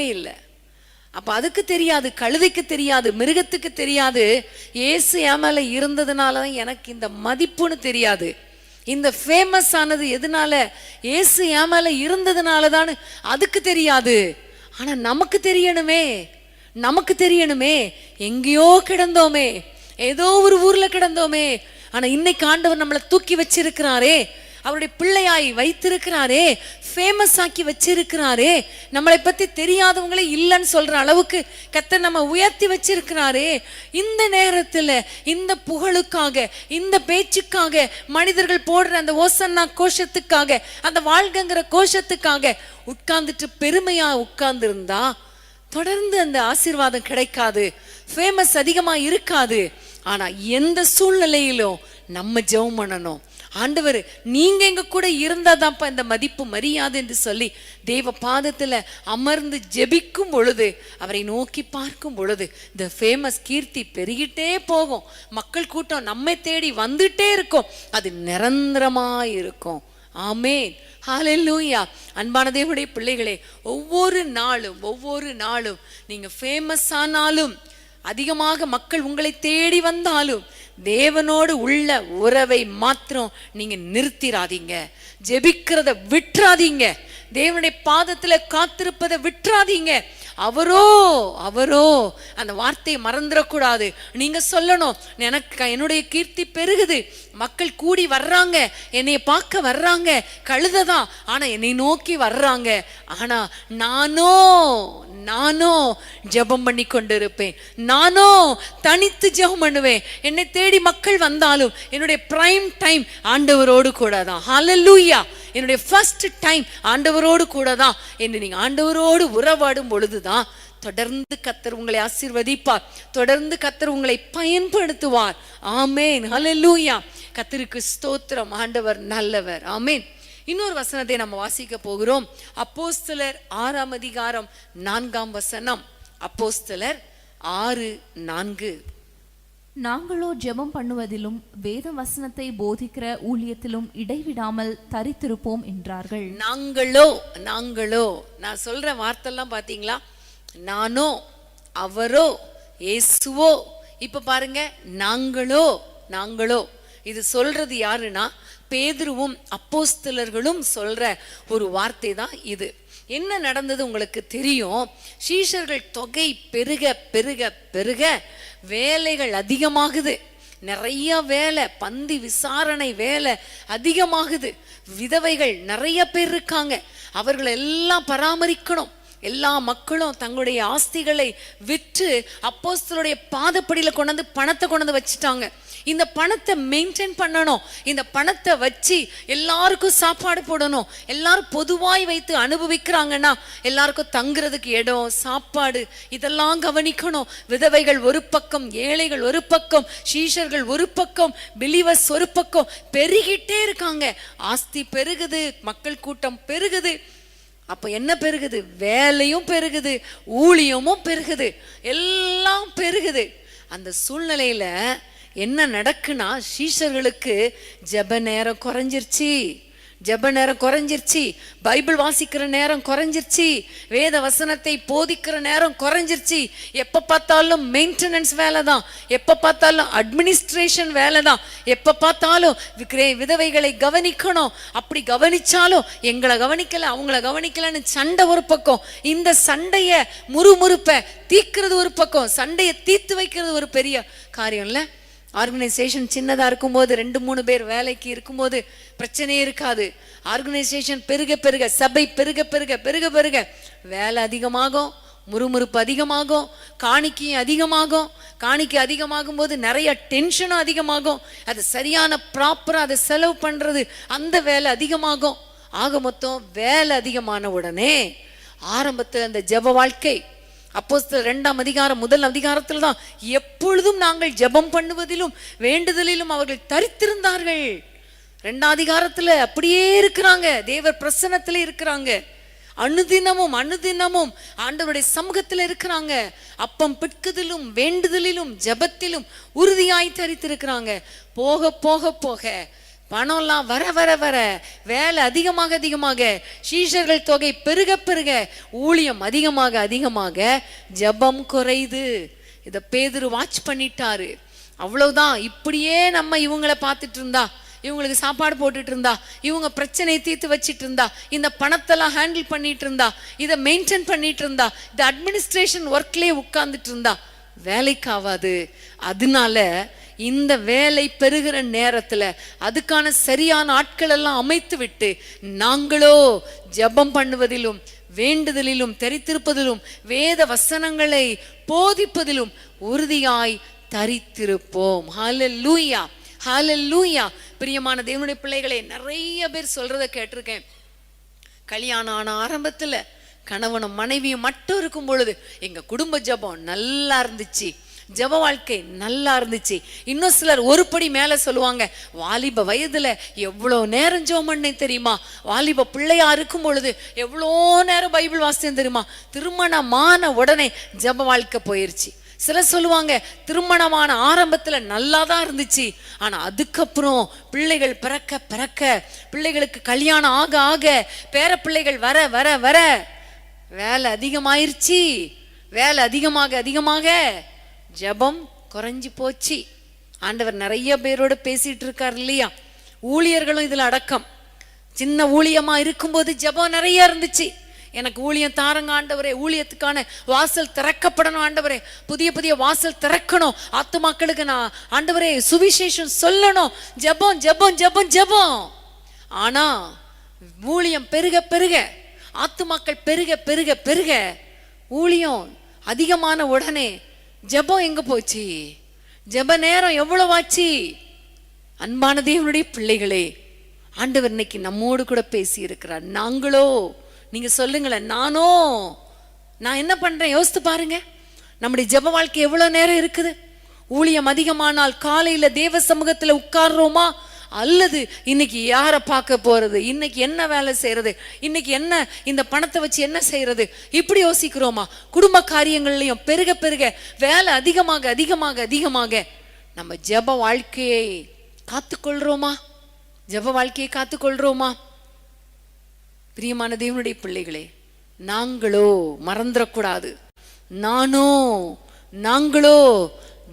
இல்லை. அப்ப அதுக்கு தெரியாது, கழுதைக்கு தெரியாது, மிருகத்துக்கு தெரியாது, இயேசு என் மேல இருந்ததுனாலதான் எனக்கு இந்த மதிப்புன்னு தெரியாது. இந்த ஃபேமஸ் ஆனது எதனால? இயேசு என் மேல இருந்ததுனாலதான் அதுக்கு தெரியாது. ஆனா நமக்கு தெரியணுமே. எங்கேயோ கிடந்தோமே, ஏதோ ஒரு ஊர்ல கிடந்தோமே. ஆனா இன்னைக்கு ஆண்டவர் நம்மளை தூக்கி வச்சிருக்கிறாரே, அவருடைய பிள்ளையாய் வைத்திருக்கிறாரே, ஃபேமஸ் ஆக்கி வச்சிருக்கிறாரே, நம்மளை பத்தி தெரியாதவங்களே இல்லைன்னு சொல்ற அளவுக்கு கர்த்தர் நம்ம உயர்த்தி வச்சிருக்கிறாரே. இந்த நேரத்துல இந்த புகழுக்காக, இந்த பேச்சுக்காக, மனிதர்கள் போடுற அந்த ஓசன்னா கோஷத்துக்காக, அந்த வாழ்கங்கிற கோஷத்துக்காக உட்கார்ந்துட்டு பெருமையா உட்கார்ந்து இருந்தா தொடர்ந்து அந்த ஆசீர்வாதம் கிடைக்காது, ஃபேமஸ் அதிகமா இருக்காது. ஆனா எந்த சூழ்நிலையிலும் நம்ம ஜெபம் பண்ணணும். ஆண்டவர் நீங்க எங்க கூட இருந்தாதான்ப்பா இந்த மதிப்பு மரியாதை என்று சொல்லி தேவ பாதத்துல அமர்ந்து ஜெபிக்கும் பொழுது, அவரை நோக்கி பார்க்கும் பொழுது இந்த ஃபேமஸ் கீர்த்தி பெருகிட்டே போகும். மக்கள் கூட்டம் நம்மை தேடி வந்துட்டே இருக்கும். அது நிரந்தரமா இருக்கும். ஆமென், ஹல்லேலூயா. அன்பான தேவனுடைய பிள்ளைகளே, ஒவ்வொரு நாளும் நீங்க ஃபேமஸ் ஆனாலும், அதிகமாக மக்கள் உங்களை தேடி வந்தாலும், தேவனோடு உள்ள உறவை மாத்திரம் நீங்க நிறுத்திராதீங்க. ஜெபிக்கிறத விட்டுறாதீங்க. தேவனுடைய பாதத்துல காத்திருப்பதை விட்டுறாதீங்க. அவரோ அந்த வார்த்தையை மறந்துடக்கூடாது. நீங்க சொல்லணும், எனக்கு என்னுடைய கீர்த்தி பெருகுது, மக்கள் கூடி வர்றாங்க, என்னைய பார்க்க வர்றாங்க, கழுததான், ஆனா என்னை நோக்கி வர்றாங்க. ஆனா நானோ ஜெபம் பண்ணி கொண்டு இருப்பேன். நானோ தனித்து ஜெபம் பண்ணுவேன். என்னை தேடி மக்கள் வந்தாலும் என்னுடைய பிரைம் டைம் ஆண்டவரோடு கூட தான். ஹல்லேலூயா. என்னுடைய ஃபர்ஸ்ட் டைம் ஆண்டவரோடு கூட தான் என்று நீங்க ஆண்டவரோடு உறவாடும் பொழுதுதான் தொடர்ந்து கர்த்தர் உங்களை ஆசீர்வதிப்பார். தொடர்ந்து கர்த்தர் உங்களை பயன்படுத்துவார். ஆமென், ஹல்லேலூயா. கர்த்தருக்கு ஸ்தோத்திரம். ஆண்டவர் நல்லவர். ஆமென். இன்னொரு வசனத்தை நம்ம வாசிக்க போகிறோம். அப்போஸ்தலர் 6ஆம் அதிகாரம் 4ஆம் வசனம். அப்போஸ்தலர் 6:4. நாங்களோ ஜெபம் பண்ணுவதிலும் வேத வசனத்தை போதிக்கிற ஊழியத்திலும் இடைவிடாமல் தரித்திருப்போம் என்றார்கள். நாங்களோ நான் சொல்ற வார்த்தைலாம் பாத்தீங்களா? நானோ, அவரோ, இயேசுவோ. இப்ப பாருங்க, நாங்களோ இது சொல்றது யாருன்னா பேதுருவும் அப்போஸ்தலர்களும் சொல்ற ஒரு வார்த்தை தான் இது. என்ன நடந்தது உங்களுக்கு தெரியும். சீஷர்கள் தொகை பெருக பெருக பெருக வேலைகள் அதிகமாகுது. நிறைய வேலை, பந்தி விசாரணை வேலை அதிகமாகுது. விதவைகள் நிறைய பேர் இருக்காங்க, அவர்களை எல்லாம் பராமரிக்கணும். எல்லா மக்களும் தங்களுடைய ஆஸ்திகளை விற்று அப்போஸ்தலருடைய பாதப்படியில கொண்டு பணத்தை கொண்டு வச்சுட்டாங்க. இந்த பணத்தை மெயின்டைன் பண்ணணும். இந்த பணத்தை வச்சு எல்லாருக்கும் சாப்பாடு போடணும். எல்லாரும் பொதுவாய் வைத்து அனுபவிக்கிறாங்கன்னா எல்லாருக்கும் தங்குறதுக்கு இடம், சாப்பாடு இதெல்லாம் கவனிக்கணும். விதவைகள் ஒரு பக்கம், ஏழைகள் ஒரு பக்கம், சீஷர்கள் ஒரு பக்கம், பிலிவர்ஸ் ஒரு பக்கம், பெருகிட்டே இருக்காங்க. ஆஸ்தி பெருகுது, மக்கள் கூட்டம் பெருகுது. அப்ப என்ன பெருகுது? வேலையும் பெருகுது, ஊழியமும் பெருகுது, எல்லாம் பெருகுது. அந்த சூழ்நிலையில என்ன நடக்குன்னா, சீஷர்களுக்கு ஜெப நேரம் குறைஞ்சிருச்சு, பைபிள் வாசிக்கிற நேரம் குறைஞ்சிருச்சு, வேத வசனத்தை போதிக்கிற நேரம் குறைஞ்சிருச்சு. எப்ப பார்த்தாலும் மெயின்டெனன்ஸ் வேலை தான், எப்ப பார்த்தாலும் அட்மினிஸ்ட்ரேஷன் வேலை தான், எப்ப பார்த்தாலும் விதவைகளை கவனிக்கணும். அப்படி கவனிச்சாலும் எங்களை கவனிக்கல, அவங்கள கவனிக்கலன்னு சண்டை ஒரு பக்கம். இந்த சண்டைய முறுமுறுப்ப தீக்கிறது ஒரு பக்கம், சண்டையை தீர்த்து வைக்கிறது ஒரு பெரிய காரியம் இல்ல. ஆர்கனைசேஷன் சின்னதா இருக்கும்போது, 2-3 பேர் வேலைக்கு இருக்கும்போது பிரச்சனையே இருக்காது. ஆர்கனைசேஷன் பெருக பெருக, சபை பெருக பெருக பெருக பெருக வேலை அதிகமாகும், முறுமுறுப்பு அதிகமாகும், காணிக்கை அதிகமாகும் போது நிறைய டென்ஷனும் அதிகமாகும். அது சரியான ப்ராப்பரா அதை செலவு பண்றது, அந்த வேலை அதிகமாகும். ஆக மொத்தம் வேலை அதிகமான உடனே ஆரம்பத்தில் அந்த ஜெப வாழ்க்கை, அப்போஸ்தலர் 2ஆம் அதிகாரம் 1 அதிகாரத்தில் தான் எப்பொழுதும் நாங்கள் ஜெபம் பண்ணுவதிலும் வேண்டுதலிலும் அவர்கள் தரித்திருந்தார்கள். 2ஆம் அதிகாரத்துல அப்படியே இருக்கிறாங்க, தேவர் பிரசன்னத்துல இருக்கிறாங்க. அனுதினமும் ஆண்டவருடைய சமூகத்துல இருக்கிறாங்க. அப்பம் பிட்குதலிலும் வேண்டுதலிலும் ஜெபத்திலும் உறுதியாய் தரித்திருக்கிறாங்க. போக போக போக பணம்லாம் வர வர வர வேலை அதிகமாக சீஷர்கள் தொகை பெருக பெருக ஊழியம் அதிகமாக ஜெபம் குறையுது. இத பேதுரு வாட்ச் பண்ணிட்டாரு. அவ்வளவுதான். இப்படியே நம்ம இவங்களை பார்த்துட்டு இருந்தா, இவங்களுக்கு சாப்பாடு போட்டுட்டு இருந்தா, இவங்க பிரச்சனையை தீர்த்து வச்சிட்டு இருந்தா, இந்த பணத்தெல்லாம் ஹேண்டில் பண்ணிட்டு இருந்தா, இதை மெயின்டைன் பண்ணிட்டு இருந்தா, இந்த அட்மினிஸ்ட்ரேஷன் ஒர்க்லயே உட்கார்ந்துட்டு இருந்தா வேலைக்கு ஆகாது. அதனால இந்த வேலை பெருகிற நேரத்துல அதுக்கான சரியான ஆட்கள் எல்லாம் அமைத்து விட்டு நாங்களோ ஜெபம் பண்ணுவதிலும் வேண்டுதலிலும் தரித்திருப்பதிலும் வேத வசனங்களை போதிப்பதிலும் உறுதியாய் தரித்திருப்போம். ஹல்லேலூயா, ஹல்லேலூயா. பிரியமான தேவனுடைய பிள்ளைகளே, நிறைய பேர் சொல்றதை கேட்டிருக்கேன். கல்யாணம் ஆன ஆரம்பத்துல கணவனும் மனைவியும் மட்டும் இருக்கும் பொழுது எங்க குடும்ப ஜெபம் நல்லா இருந்துச்சு, ஜெப வாழ்க்கை நல்லா இருந்துச்சு. இன்னும் சிலர் ஒரு படி மேல சொல்லுவாங்க, வாலிப வயதுல எவ்வளோ நேரம் ஜெபம் பண்ணேன் தெரியுமா, வாலிப பிள்ளையா இருக்கும் பொழுது எவ்வளோ நேரம் பைபிள் வாசித்தேன் தெரியுமா, திருமணமான உடனே ஜெப வாழ்க்கை போயிருச்சு. சிலர் சொல்லுவாங்க, திருமணமான ஆரம்பத்துல நல்லா தான் இருந்துச்சு, ஆனா அதுக்கப்புறம் பிள்ளைகள் பிறக்க பிறக்க, பிள்ளைகளுக்கு கல்யாணம் ஆக ஆக, பேர பிள்ளைகள் வர வர வர வேலை அதிகமாயிருச்சு. வேலை அதிகமாக அதிகமாக ஜெபம் குறைஞ்சி போச்சு. ஆண்டவர் நிறைய பேரோட பேசிட்டு இருக்கார் இல்லையா, ஊழியர்களும் இதுல அடக்கம். சின்ன ஊழியமா இருக்கும்போது ஜெபம் நிறைய இருந்துச்சு. எனக்கு ஊழியம் தாரங்க ஆண்டவரே, ஊழியத்துக்கான வாசல் திறக்கப்படணும் ஆண்டவரே, புதிய புதிய வாசல் திறக்கணும், ஆத்துமாக்களுக்கு நான் ஆண்டவரே சுவிசேஷம் சொல்லணும், ஜெபம் ஜெபம் ஜெபம் ஜெபம். ஆனா ஊழியம் பெருக பெருக, ஆத்துமாக்கள் பெருக பெருக பெருக, ஊழியம் அதிகமான உடனே ஜெபம் எங்க போச்சு, ஜெப நேரம் எவ்வளவாச்சு? அன்பான தேவனுடைய பிள்ளைகளே, ஆண்டவர் இன்னைக்கு நம்மோடு கூட பேசி இருக்கிறார். நாங்களோ, நீங்க சொல்லுங்களேன், நான் என்ன பண்றேன் யோசித்து பாருங்க. நம்முடைய ஜெப வாழ்க்கை எவ்வளவு நேரம் இருக்குது? ஊழியம் அதிகமானால் காலையில தேவ சமூகத்துல உட்கார்றோமா, அல்லது இன்னைக்கு யாரை பார்க்க போறது, இன்னைக்கு என்ன வேலை செய்யறது, இன்னைக்கு என்ன இந்த பணத்தை வச்சு என்ன செய்யறது, இப்படி யோசிக்கிறோமா? குடும்ப காரியங்கள்லயும் பெருக பெருக வேலை அதிகமாக அதிகமாக அதிகமாக நம்ம ஜெப வாழ்க்கையை காத்துக்கொள்றோமா? ஜெப வாழ்க்கையை காத்துக்கொள்றோமா? பிரியமான தேவனுடைய பிள்ளைகளே, நாங்களோ மறந்துடக்கூடாது, நாங்களோ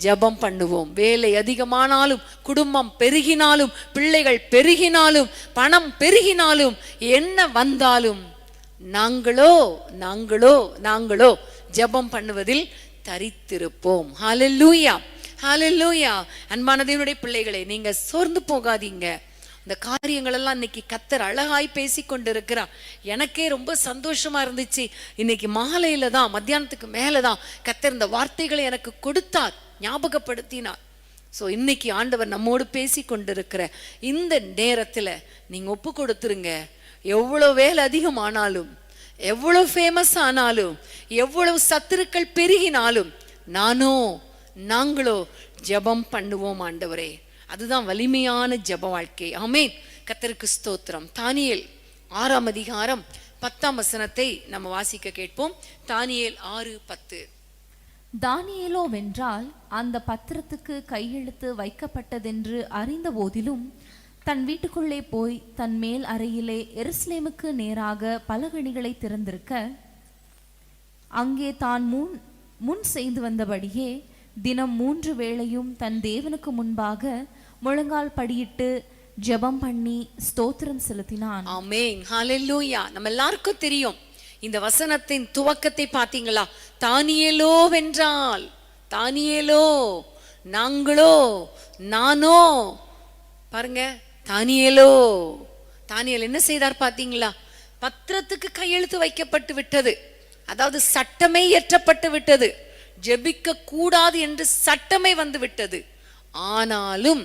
ஜெபம் பண்ணுவோம். வேலை அதிகமானாலும், குடும்பம் பெருகினாலும், பிள்ளைகள் பெருகினாலும், பணம் பெருகினாலும், என்ன வந்தாலும் நாங்களோ ஜெபம் பண்ணுவதில் தரித்திருப்போம். ஹல்லேலூயா, ஹல்லேலூயா. அன்பான தேவனுடைய பிள்ளைகளே, நீங்க சோர்ந்து போகாதீங்க. இந்த காரியங்கள் எல்லாம் இன்னைக்கு கர்த்தர் அழகாய் பேசி கொண்டிருக்கிறார். எனக்கே ரொம்ப சந்தோஷமா இருந்துச்சு. இன்னைக்கு மாலையில தான், மத்தியானத்துக்கு மேலதான் கர்த்தர் இந்த வார்த்தைகளை எனக்கு கொடுத்தார், ஞாபகப்படுத்தினார். ஸோ இன்னைக்கு ஆண்டவர் நம்மோடு பேசி கொண்டிருக்கிற இந்த நேரத்துல நீங்க ஒப்பு கொடுத்துருங்க. எவ்வளவு வேலை அதிகமானாலும், எவ்வளவு ஃபேமஸ் ஆனாலும், எவ்வளவு சத்துருக்கள் பெருகினாலும், நாங்களோ ஜெபம் பண்ணுவோம் ஆண்டவரே. அதுதான் வலிமையான ஜெப வாழ்க்கை. ஆமென். கர்த்தருக்கு ஸ்தோத்திரம். தானியேல் 6ஆம் அதிகாரம் 10ஆம் வசனத்தை நம்ம வாசிக்க கேட்போம். தானியேல் 6:10. தானியேலோ வென்றால் அந்த பத்திரத்துக்கு கையெழுத்து வைக்கப்பட்டதென்று அறிந்த போதிலும் தன் வீட்டுக்குள்ளே போய் தன் மேல் அறையிலே எருசலேமுக்கு நேராக பலகணிகளை திறந்திருக்க, அங்கே தான் முன் செய்து வந்தபடியே தினம் 3 வேளையும் தன் தேவனுக்கு முன்பாக முழங்கால் படியிட்டு ஜெபம் பண்ணி ஸ்தோத்திரம் செலுத்தினான். ஆமென், ஹல்லேலூயா. நம்ம எல்லாருக்கும் தெரியும் இந்த வசனத்தின் துவக்கத்தை பார்த்தீங்களா? தானியேலோ வென்றால், தானியேலோ, நாங்களோ, நானோ. பாருங்க, தானியேல் என்ன செய்தார் பார்த்தீங்களா? பத்திரத்துக்கு கையெழுத்து வைக்கப்பட்டு விட்டது, அதாவது சட்டமே இயற்றப்பட்டு விட்டது, ஜெபிக்க கூடாது என்று சட்டமே வந்து விட்டது. ஆனாலும்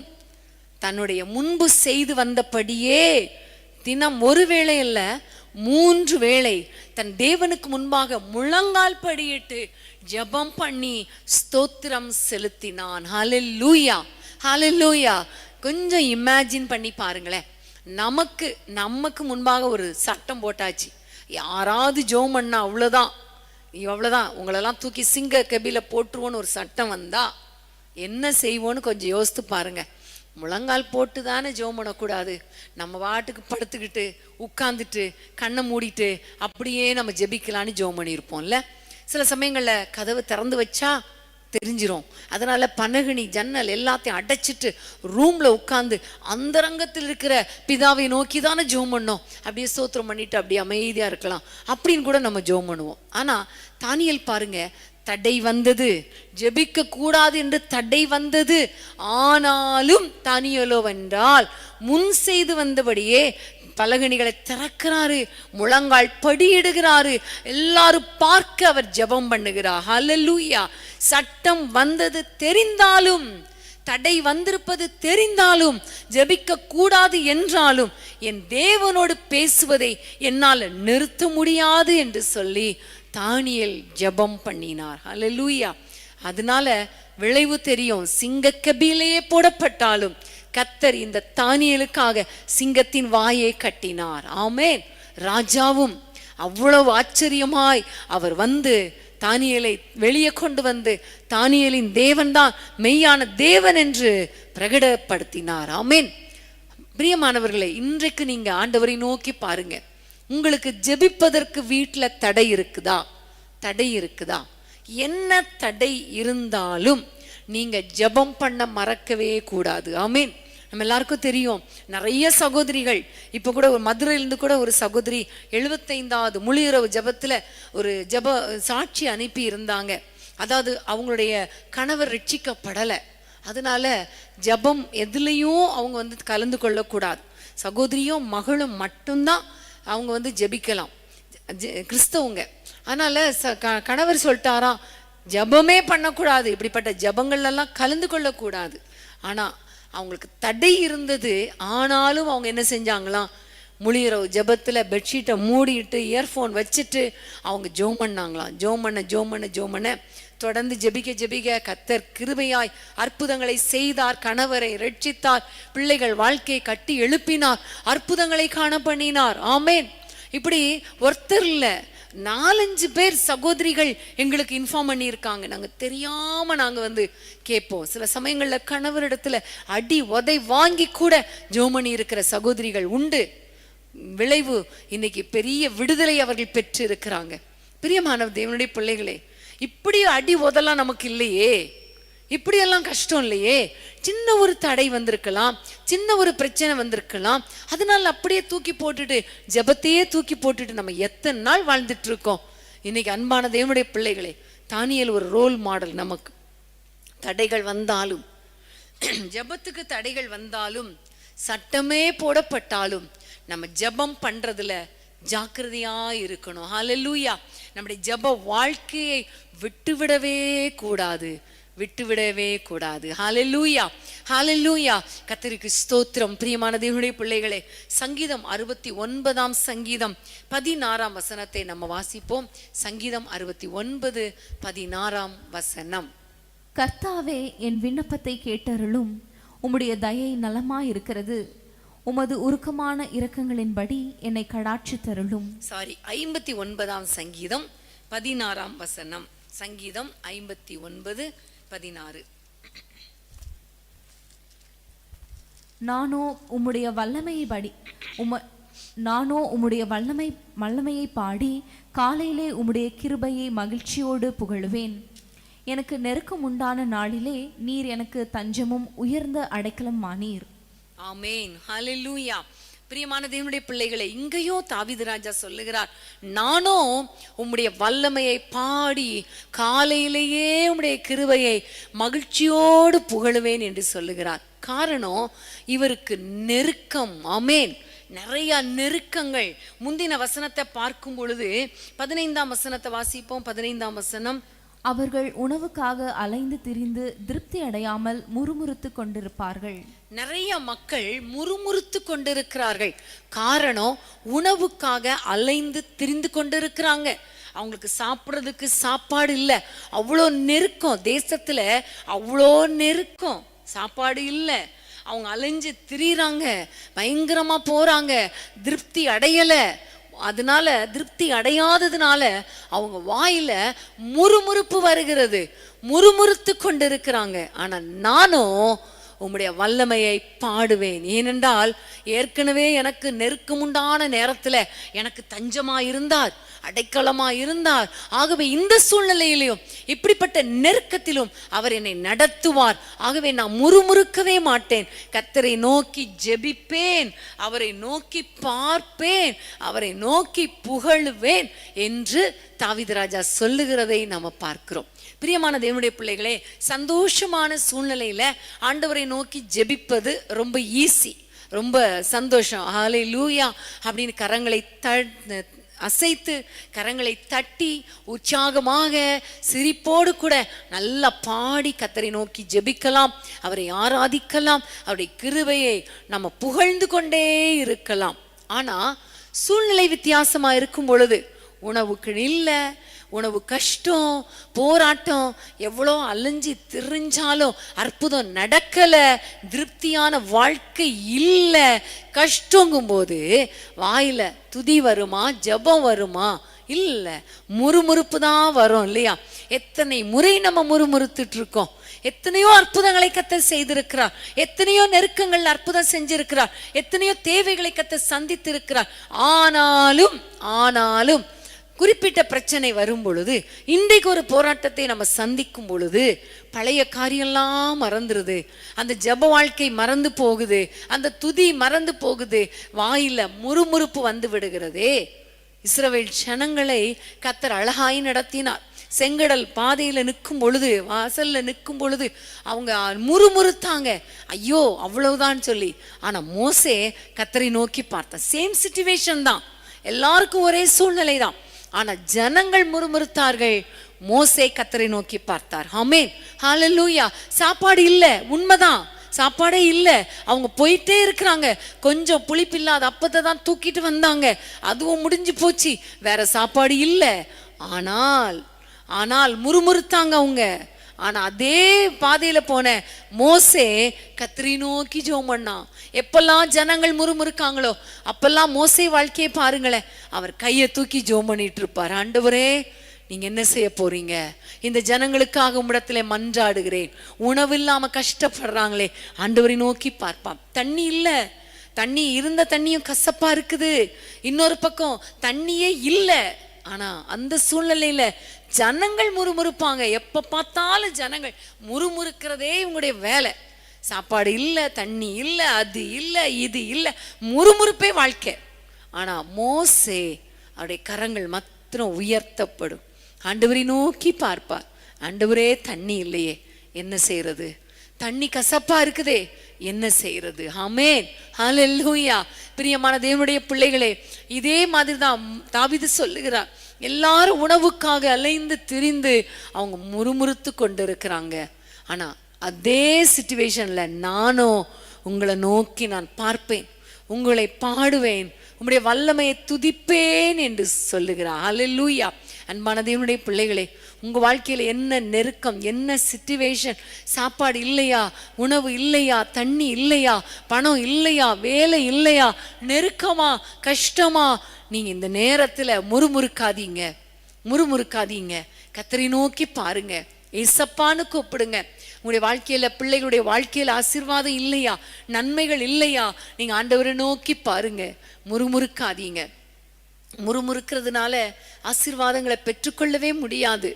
தன்னுடைய முன்பு செய்து வந்தபடியே தினம் 1 வேளை அல்ல, 3 வேளை தன் தேவனுக்கு முன்பாக முழங்கால் படியிட்டு ஜெபம் பண்ணி ஸ்தோத்திரம் செலுத்தினான். ஹல்லேலூயா, ஹல்லேலூயா. கொஞ்சம் இமேஜின் பண்ணி பாருங்களேன். நமக்கு முன்பாக ஒரு சட்டம் போட்டாச்சு, யாராவது ஜெபம் பண்ணா அவ்வளவுதான், உங்களெல்லாம் தூக்கி சிங்க கபில போட்டுருவோன்னு ஒரு சட்டம் வந்தா என்ன செய்வோன்னு கொஞ்சம் யோசித்து பாருங்க. முழங்கால் போட்டு தானே ஜெபம் பண்ணக்கூடாது. நம்ம வாட்டுக்கு படுத்துக்கிட்டு உட்கார்ந்துட்டு கண்ணை மூடிட்டு அப்படியே நம்ம ஜெபிக்கலான்னு ஜெபம் பண்ணியிருப்போம்ல. சில சமயங்கள்ல கதவு திறந்து வச்சா தெரிஞ்சிரும். அதனால பனகணி ஜன்னல் எல்லாத்தையும் அடைச்சிட்டு ரூம்ல உட்கார்ந்து அந்தரங்கத்தில் இருக்கிற பிதாவை நோக்கி தானே ஜெபம் பண்ணோம். அப்படியே ஸ்தோத்திரம் பண்ணிட்டு அப்படியே அமைதியா இருக்கலாம் அப்படின்னு கூட நம்ம ஜெபம் பண்ணுவோம். ஆனா தானியேல் பாருங்க, தடை வந்தது, ஜெபிக்க கூடாது என்று தடை வந்தது. ஆனாலும் தானியேலோ வென்றால் முன் செய்து வந்தபடியே பலகணிகளை திறக்கிறாரு, முழங்கால் படியிடுகிறாரு, எல்லாரும் பார்க்க அவர் ஜெபம் பண்ணுகிறார். ஹல்லேலூயா. சட்டம் வந்தது தெரிந்தாலும் தடை வந்திருப்பது தெரிந்தாலும் ஜெபிக்க கூடாது என்றாலும் என் தேவனோடு பேசுவதை என்னால் நிறுத்த முடியாது என்று சொல்லி தானியேல் ஜெபம் பண்ணினார். ஹல்லேலூயா. அதனால விளைவு தெரியும். சிங்கக்கபிலேயே போடப்பட்டாலும் கர்த்தர் இந்த தானியேலுக்காக சிங்கத்தின் வாயை கட்டினார். ஆமென். ராஜாவும் அவ்வளவு ஆச்சரியமாய் அவர் வந்து தானியேலை வெளியே கொண்டு வந்து தானியேலின் தேவன்தான் மெய்யான தேவன் என்று பிரகடப்படுத்தினார். ஆமென். பிரியமானவர்களே, இன்றைக்கு நீங்க ஆண்டவரை நோக்கி பாருங்க. உங்களுக்கு ஜெபிப்பதற்கு வீட்டுல தடை இருக்குதா? தடை இருக்குதா? என்ன தடை இருந்தாலும் நீங்க ஜெபம் பண்ண மறக்கவே கூடாது. ஆமென். நம்ம எல்லாருக்கும் தெரியும், நிறைய சகோதரிகள் இப்ப கூட ஒரு மதுரையிலிருந்து கூட ஒரு சகோதரி 75வது முழு இரவு ஜெபத்துல ஒரு ஜெப சாட்சி அனுப்பி இருந்தாங்க. அதாவது அவங்களுடைய கணவர் ரட்சிக்கப்படலை, அதனால ஜெபம் எதுலையும் அவங்க வந்து கலந்து கொள்ளக்கூடாது. சகோதரியும் மகளும் மட்டும்தான் அவங்க வந்து ஜெபிக்கலாம், கிறிஸ்தவங்க. அதனால கணவர் சொல்லிட்டாராம், ஜெபமே பண்ணக்கூடாது, இப்படிப்பட்ட ஜெபங்கள்லாம் கலந்து கொள்ளக்கூடாது. ஆனா அவங்களுக்கு தடை இருந்தது. ஆனாலும் அவங்க என்ன செஞ்சாங்களாம், முழியரவு ஜெபத்துல பெட்ஷீட்டை மூடிட்டு இயர்ஃபோன் வச்சுட்டு அவங்க ஜோம் பண்ணாங்களாம். ஜோம் பண்ண தொடர்ந்து ஜெபிக்க கர்த்தர் கிருபையாய் அற்புதங்களை செய்தார். கணவரை ரட்சித்தார், பிள்ளைகள் வாழ்க்கையை கட்டி எழுப்பினார், அற்புதங்களை காண பண்ணினார். ஆமென். இப்படி ஒருத்தர் இல்ல, 4-5 பேர் சகோதரிகள் எங்களுக்கு இன்ஃபார்ம் பண்ணியிருக்காங்க. நாங்க தெரியாம நாங்க வந்து கேட்போம். சில சமயங்கள்ல கணவரிடத்துல அடி உதை வாங்கி கூட ஜோமணி இருக்கிற சகோதரிகள் உண்டு. விளைவு இன்னைக்கு பெரிய விடுதலை அவர்கள் பெற்று இருக்கிறாங்க. பிரியமான தேவனுடைய பிள்ளைகளே, இப்படி அடி உதெல்லாம் நமக்கு இல்லையே, இப்படியெல்லாம் கஷ்டம் இல்லையே. சின்ன ஒரு தடை வந்திருக்கலாம், சின்ன ஒரு பிரச்சனை வந்திருக்கலாம், அதனால அப்படியே தூக்கி போட்டுட்டு ஜெபத்தையே தூக்கி போட்டுட்டு நம்ம எத்தனை நாள் வாழ்ந்துட்டு இருக்கோம். இன்னைக்கு அன்பான தேவனுடைய பிள்ளைகளே, தானியேல் ஒரு ரோல் மாடல் நமக்கு. தடைகள் வந்தாலும், ஜெபத்துக்கு தடைகள் வந்தாலும், சட்டமே போடப்பட்டாலும் நம்ம ஜெபம் பண்றதுல ஜாக்கிரதையா இருக்கணும். ஹல்லேலூயா. நம்முடைய ஜெப வாழ்க்கையை விட்டுவிடவே கூடாது. ஹல்லேலூயா, ஹல்லேலூயா. கர்த்தருக்கு ஸ்தோத்திரம். பிரியமான தேவனுடைய பிள்ளைகளே, சங்கீதம் 69ஆம் சங்கீதம் 16ஆம் வசனத்தை நம்ம வாசிப்போம். சங்கீதம் 69:16 வசனம். கர்த்தாவே, என் விண்ணப்பத்தை கேட்டருளும், உம்முடைய தயை நலமாயிருக்கிறது, உமது உருக்கமான இரக்கங்களின்படி என்னை கடாட்சி தருளும். 59ஆம் சங்கீதம் 16ஆம் வசனம். சங்கீதம் 59:16. நானோ உம்முடைய வல்லமையை பாடி காலையிலே உம்முடைய கிருபையை மகிழ்ச்சியோடு புகழுவேன். எனக்கு நெருக்கம் உண்டான நாளிலே நீர் எனக்கு தஞ்சமும் உயர்ந்த அடைக்கலம் ஆனீர். ஆமென். ஹல்லேலூயா. பிரியமான தேவனுடைய பிள்ளைகளை, இங்கேயோ தாவீது ராஜா சொல்லுகிறார், நானோ உம்முடைய வல்லமையை பாடி காலையிலேயே உம்முடைய கிருபையை மகிழ்ச்சியோடு புகழுவேன் என்று சொல்லுகிறார். காரணம், இவருக்கு நெருக்கம். ஆமென். நிறைய நெருக்கங்கள். முந்தின வசனத்தை பார்க்கும் பொழுது 15ஆம் வசனத்தை வாசிப்போம். 15ஆம் வசனம். அவர்கள் உணவுக்காக அலைந்து திரிந்து திருப்தி அடையாமல் முறுமுறுத்து கொண்டிருப்பார்கள். நிறைய மக்கள் முறுமுறுத்து கொண்டிருக்கிறார்கள். காரணம், உணவுக்காக அலைந்து திரிந்து கொண்டிருக்கிறாங்க. அவங்களுக்கு சாப்பிட்றதுக்கு சாப்பாடு இல்லை. அவ்வளோ நெருக்கம், தேசத்துல அவ்வளோ நெருக்கம், சாப்பாடு இல்லை. அவங்க அலைஞ்சு திரிறாங்க, பயங்கரமா போறாங்க, திருப்தி அடையல. அதனால திருப்தி அடையாததுனால அவங்க வாயில முறுமுறுப்பு வருகிறது, முறுமுறுத்து கொண்டிருக்கிறாங்க. ஆனா நானும் உம்முடைய வல்லமையை பாடுவேன். ஏனென்றால் ஏற்கனவே எனக்கு நெருக்கமுண்டான நேரத்துல எனக்கு தஞ்சமா இருந்தார், அடைக்கலமா இருந்தார். ஆகவே இந்த சூழ்நிலையிலும் இப்படிப்பட்ட நெருக்கத்திலும் அவர் என்னை நடத்துவார். ஆகவே நான் முறுமுறுக்கவே மாட்டேன். கர்த்தரை நோக்கி ஜெபிப்பேன், அவரை நோக்கி பார்ப்பேன், அவரை நோக்கி புகழுவேன் என்று தாவீது ராஜா சொல்லுகிறதை நாம பார்க்கிறோம். பிரியமான தேவனுடைய பிள்ளைகளே, சந்தோஷமான சூழ்நிலையில ஆண்டவரை நோக்கி ஜெபிப்பது ரொம்ப ஈஸி, ரொம்ப சந்தோஷம். ஹல்லேலூயா அப்படின்னு கரங்களை அசைத்து கரங்களை தட்டி உற்சாகமாக சிரிப்போடு கூட நல்லா பாடி கர்த்தரை நோக்கி ஜெபிக்கலாம், அவரை ஆராதிக்கலாம், அவருடைய கிருபையை நம்ம புகழ்ந்து கொண்டே இருக்கலாம். ஆனா சூழ்நிலை வித்தியாசமா இருக்கும் பொழுது, உணவுக்கு இல்லை, உணவு கஷ்டம், போராட்டம், எவ்வளோ அலைஞ்சி திரிஞ்சாலும் அற்புதம் நடக்கல, திருப்தியான வாழ்க்கை இல்லை, கஷ்டங்கும் போது வாயில துதி வருமா, ஜெபம் வருமா? இல்ல, முறுமுறுப்பு தான் வரும் இல்லையா? எத்தனை முறை நம்ம முறுமுறுத்துட்டு இருக்கோம். எத்தனையோ அற்புதங்களை கர்த்தர் செய்திருக்கிறார், எத்தனையோ நெருக்கங்கள் அற்புதம் செஞ்சிருக்கிறார், எத்தனையோ தேவைகளை கர்த்தர் சந்தித்திருக்கிறார். ஆனாலும் குறிப்பிட்ட பிரச்சனை வரும் பொழுது, இன்றைக்கு ஒரு போராட்டத்தை நம்ம சந்திக்கும் பொழுது பழைய காரியெல்லாம் மறந்துருது, அந்த ஜெப வாழ்க்கை மறந்து போகுது, அந்த துதி மறந்து போகுது, வாயில முறுமுறுப்பு வந்து விடுகிறதே. இஸ்ரவேல் ஜனங்களை கர்த்தர் அழகாய் நடத்தினார். செங்கடல் பாதையில நிற்கும் பொழுது, வாசல்ல நிற்கும் பொழுது அவங்க முறுமுறுத்தாங்க, ஐயோ அவ்வளவுதான் சொல்லி. ஆனா மோசே கர்த்தரை நோக்கி பார்த்தான். சேம் சிச்சுவேஷன் தான், எல்லாருக்கும் ஒரே சூழ்நிலை தான். ஆனா ஜனங்கள் முறுமுறுத்தார்கள், மோசே கர்த்தரை நோக்கி பார்த்தார். ஆமென், ஹல்லேலூயா. சாப்பாடு இல்லை, உண்மைதான், சாப்பாடே இல்லை. அவங்க போயிட்டே இருக்கிறாங்க, கொஞ்சம் புளிப்பில்லாத அப்பத்தை தான் தூக்கிட்டு வந்தாங்க, அதுவும் முடிஞ்சு போச்சு, வேற சாப்பாடு இல்லை. ஆனால் முறுமுறுத்தாங்க அவங்க. ஆனா அதே பாதையில போன மோசே கர்த்தரை நோக்கி ஜெபம் பண்ணான். எப்பெல்லாம் ஜனங்கள் முறுமுறுக்காங்களோ அப்பெல்லாம் மோசே வாழ்க்கையை பாருங்களேன், அவர் கையை தூக்கி ஜெபம் பண்ணிட்டு இருப்பார். ஆண்டவரே, நீங்க என்ன செய்ய போறீங்க? இந்த ஜனங்களுக்காக உம்மிடத்திலே மன்றாடுகிறேன், உணவு இல்லாம கஷ்டப்படுறாங்களே. ஆண்டவரை நோக்கி பார்ப்பான். தண்ணி இல்ல, தண்ணி இருந்த தண்ணியும் கசப்பா இருக்குது, இன்னொரு பக்கம் தண்ணியே இல்லை. ஆனா அந்த சூழ்நிலையில ஜனங்கள் முறுமுறுப்பாங்க. எப்ப பார்த்தாலும் ஜனங்கள் முறுமுறுக்கிறதே இவங்களுடைய வேலை. சாப்பாடு இல்லை, தண்ணி இல்லை, அது இல்லை, இது இல்லை, முறுமுறுப்பே வாழ்க்கை. ஆனா மோசே அவருடைய கரங்கள் மாத்திரம் உயர்த்தப்படும், ஆண்டவரை நோக்கி பார்ப்பார். ஆண்டவரே, தண்ணி இல்லையே, என்ன செய்யறது? தண்ணி கசப்பா இருக்குதே, என்ன செய்யறது? ஆமென், ஹல்லேலூயா. பிரியமான தேவனுடைய பிள்ளைகளே, இதே மாதிரி தான் தாவீது சொல்லுகிறார். எல்லாரும் உணவுக்காக அலைந்து திரிந்து அவங்க முறுமுறுத்து கொண்டு இருக்கிறாங்க. ஆனா அதே சிச்சுவேஷன்ல நானும் உங்களை நோக்கி நான் பார்ப்பேன், உங்களை பாடுவேன், உங்களுடைய வல்லமையை துதிப்பேன் என்று சொல்லுகிறார். ஹல்லேலூயா. அன்பான தேவனுடைய பிள்ளைகளே, உங்க வாழ்க்கையில என்ன நெருக்கம், என்ன சிச்சுவேஷன், சாப்பாடு இல்லையா, உணவு இல்லையா, தண்ணி இல்லையா, பணம் இல்லையா, வேலை இல்லையா, நெருக்கமா, கஷ்டமா, நீங்க இந்த நேரத்துல முறுமுறுக்காதீங்க, கர்த்தரை நோக்கி பாருங்க, ஏசப்பான்னு கூப்பிடுங்க. உங்களுடைய வாழ்க்கையில, பிள்ளைகளுடைய வாழ்க்கையில ஆசீர்வாதம் இல்லையா, நன்மைகள் இல்லையா, நீங்க ஆண்டவரை நோக்கி பாருங்க, முறுமுறுக்காதீங்க. முறுமுறுக்கிறதுனால ஆசீர்வாதங்களை பெற்றுக்கொள்ளவே முடியாது,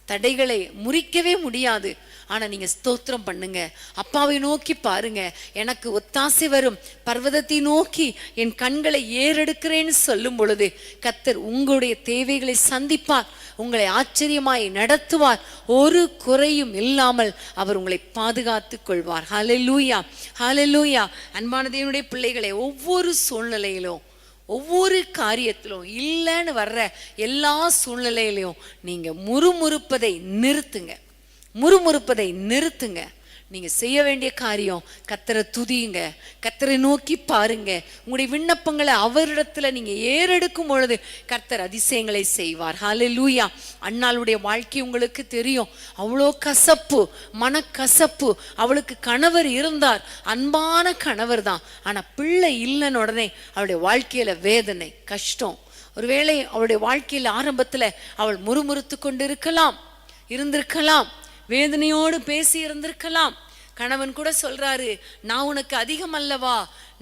தடைகளை முறிக்கவே முடியாது. ஆனா நீங்க ஸ்தோத்திரம் பண்ணுங்க, அப்பாவை நோக்கி பாருங்க, எனக்கு ஒத்தாசை வரும், பர்வதத்தை நோக்கி என் கண்களை ஏறெடுக்கிறேன்னு சொல்லும் பொழுது கர்த்தர் உங்களுடைய தேவைகளை சந்திப்பார், உங்களை ஆச்சரியமாய் நடத்துவார், ஒரு குறையும் இல்லாமல் அவர் உங்களை பாதுகாத்து கொள்வார். ஹல்லேலூயா, ஹல்லேலூயா. அன்பான தேவனுடைய பிள்ளைகளை, ஒவ்வொரு சூழ்நிலையிலும், ஒவ்வொரு காரியத்திலும், இல்லைன்னு வர்ற எல்லா சூழ்நிலையிலையும் நீங்க முறுமுறுப்பதை நிறுத்துங்க. நீங்க செய்ய வேண்டிய காரியம், கர்த்தரை துதியுங்க, கர்த்தரை நோக்கி பாருங்க. உங்களுடைய விண்ணப்பங்களை அவரிடத்துல நீங்க ஏறெடுக்கும் பொழுது கர்த்தர் அதிசயங்களை செய்வார். ஹல்லேலூயா. அன்னாளுடைய வாழ்க்கை உங்களுக்கு தெரியும், அவ்வளோ கசப்பு, மனக்கசப்பு. அவளுக்கு கணவர் இருந்தார், அன்பான கணவர் தான், ஆனா பிள்ளை இல்லைன்னு உடனே அவளுடைய வாழ்க்கையில வேதனை, கஷ்டம். ஒருவேளை அவளுடைய வாழ்க்கையில ஆரம்பத்துல அவள் முறுமுறுத்து கொண்டு இருந்திருக்கலாம், வேதனையோடு பேசி இருந்திருக்கலாம். கணவன் கூட சொல்றாரு, நான் உனக்கு அதிகம் அல்லவா,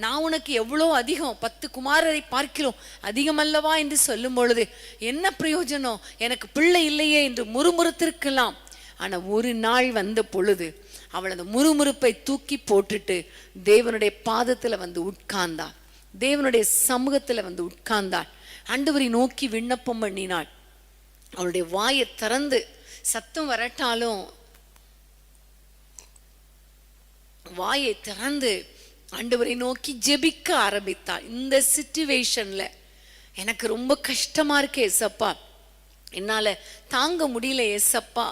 நான் உனக்கு எவ்வளோ அதிகம், 10 குமாரரை பார்க்கிறோம் அதிகம் அல்லவா என்று சொல்லும் பொழுது என்ன பிரயோஜனம், எனக்கு பிள்ளை இல்லையே என்று முறுமுறுத்திருக்கலாம். ஆனா ஒரு நாள் வந்த பொழுது அவள் அந்த முறுமுறுப்பை தூக்கி போட்டுட்டு தேவனுடைய பாதத்துல வந்து உட்கார்ந்தாள், தேவனுடைய சமூகத்துல வந்து உட்கார்ந்தாள், ஆண்டவரை நோக்கி விண்ணப்பம் பண்ணினாள். அவளுடைய வாயை திறந்து சத்தம் வரட்டாலும் வாயை திறந்து ஆண்டவரை நோக்கி ஜெபிக்க ஆரம்பித்தாள். இந்த சிச்சுவேஷன்ல எனக்கு ரொம்ப கஷ்டமா இருக்கு ஏசப்பா, என்னால தாங்க முடியல ஏசப்பா,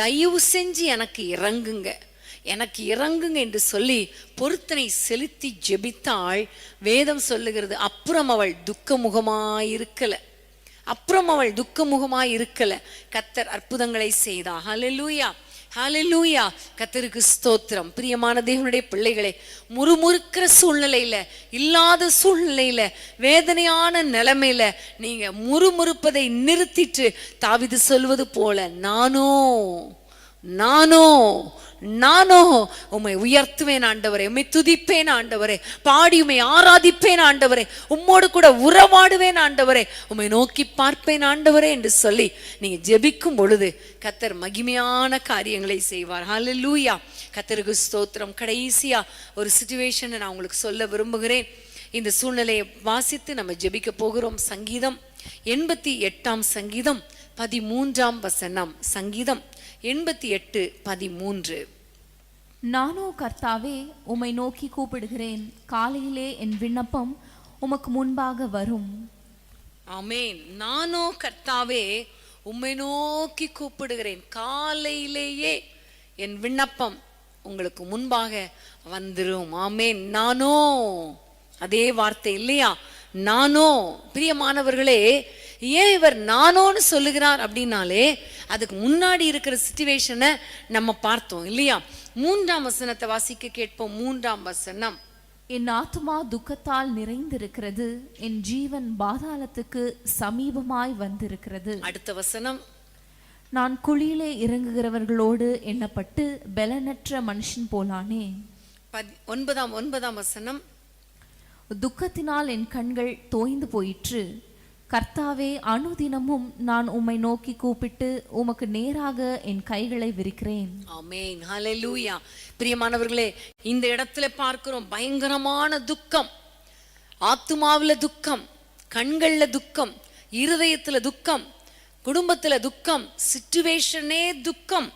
தயவு செஞ்சு எனக்கு இறங்குங்க, எனக்கு இறங்குங்க என்று சொல்லி பொருத்தனை செலுத்தி ஜெபித்தாள். வேதம் சொல்லுகிறது, அப்புறம் அவள் துக்கமுகமாயிருக்கல, அப்புறம் அவள் துக்கமுகமாயிருக்கல. கர்த்தர் அற்புதங்களை செய்தா. ஹல்லேலூயா, ஹல்லேலூயா, கர்த்தருக்கு ஸ்தோத்திரம். பிரியமான தேவனுடைய பிள்ளைகளே, முறுமுறுக்கிற சூழ்நிலையில, இல்லாத சூழ்நிலையில, வேதனையான நிலைமையில நீங்க முறுமுறுப்பதை நிறுத்திட்டு தாவீது சொல்வது போல, நானோ உம்மை உயர்த்துவேன் ஆண்டவரே, உம்மை துதிப்பேன் ஆண்டவரே, பாடி உம்மை ஆராதிப்பேன் ஆண்டவரே, உம்மோடு கூட உறவாடுவேன் ஆண்டவரே, உம்மை நோக்கி பார்ப்பேன் ஆண்டவரே என்று சொல்லி நீங்க ஜெபிக்கும் பொழுது கர்த்தர் மகிமையான காரியங்களை செய்வார். ஹல்லேலூயா, கர்த்தருக்கு ஸ்தோத்திரம். கடைசியா ஒரு சிச்சுவேஷனை நான் உங்களுக்கு சொல்ல விரும்புகிறேன். இந்த சூழ்நிலையை வாசித்து நம்ம ஜெபிக்க போகிறோம். சங்கீதம் 88 சங்கீதம் 13 வசனம். சங்கீதம் 88:13. நானோ கர்த்தாவே உம்மை நோக்கி கூப்பிடுகிறேன், காலையிலே என் விண்ணப்பம் உமக்கு முன்பாக வரும். ஆமென். நானோ கர்த்தாவே உம்மை நோக்கி கூப்பிடுகிறேன், காலையிலேயே என் விண்ணப்பம் உங்களுக்கு முன்பாக வந்துரும். ஆமென். நானோ, அதே வார்த்தை இல்லையா, நானோ. பிரியமானவர்களே, ஏன் இவர் நானோன்னு சொல்லுகிறார் அப்படின்னாலே அதுக்கு முன்னாடி இருக்கிற சிச்சுவேஷனை நம்ம பார்த்தோம் இல்லையா. 3ஆம் வசனத்தை வாசிக்க கேட்போம். 3ஆம் வசனம். என் ஆத்துமா துக்கத்தால் நிறைந்திருக்கிறது, என் ஜீவன் பாதாளத்துக்கு சமீபமாய் வந்திருக்கிறது. அடுத்த வசனம். நான் குழியிலே இறங்குகிறவர்களோடு எண்ணப்பட்டு பலனற்ற மனுஷன் போலானே. 9ஆம் வசனம். துக்கத்தினால் என் கண்கள் தோய்ந்து போயிற்று, கர்த்தாவே அனுதினமும் நான் உம்மை நோக்கி கூப்பிட்டு உமக்கு நேராக என் கைகளை விரிக்கிறேன். ஆமென். ஹல்லேலூயா. பிரியமானவர்களே, இந்த இடத்துல பார்க்கிறோம் பயங்கரமான துக்கம், ஆத்துமாவுல துக்கம், கண்கள்ல துக்கம், இருதயத்துல துக்கம், குடும்பத்துல துக்கம், சிச்சுவேஷனே துக்கம்,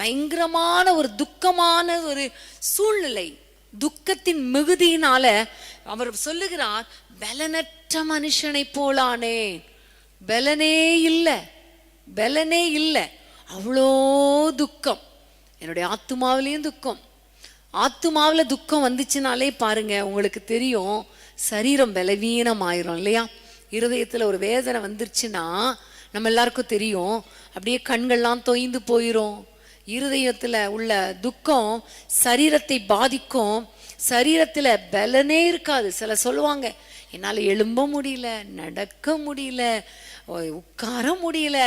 பயங்கரமான ஒரு துக்கமான ஒரு சூழ்நிலை. துக்கத்தின் மிகுதியினால அவர் சொல்லுகிறார், பலனற்ற மனுஷனை போலானேன். பலனே இல்லை, அவ்வளோ துக்கம். என்னுடைய ஆத்துமாவிலையும் துக்கம். ஆத்துமாவில துக்கம் வந்துச்சுனாலே பாருங்க, உங்களுக்கு தெரியும், சரீரம் பலவீனம் ஆயிரும் இல்லையா. இருதயத்துல ஒரு வேதனை வந்துருச்சுன்னா நம்ம எல்லாருக்கும் தெரியும், அப்படியே கண்கள்லாம் தொய்ந்து போயிரும். இருதயத்துல உள்ள துக்கம் சரீரத்தை பாதிக்கும். சரீரத்துல பலனே இருக்காது. சில சொல்லுவாங்க, என்னால எழும்ப முடியல, நடக்க முடியல, உட்கார முடியல,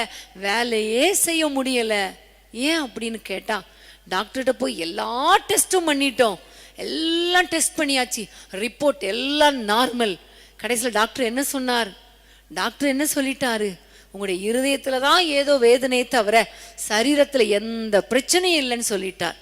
வேலையே செய்ய முடியல. ஏன் அப்படின்னு கேட்டா, டாக்டர்கிட்ட போய் எல்லா டெஸ்ட்டும் பண்ணிட்டோம், எல்லாம் டெஸ்ட் பண்ணியாச்சு, ரிப்போர்ட் எல்லாம் நார்மல். கடைசியில் டாக்டர் என்ன சொன்னார்? டாக்டர் என்ன சொல்லிட்டாரு? உங்களுடைய இருதயத்துல தான் ஏதோ வேதனையை தவிர சரீரத்துல எந்த பிரச்சனையும் இல்லைன்னு சொல்லிட்டார்.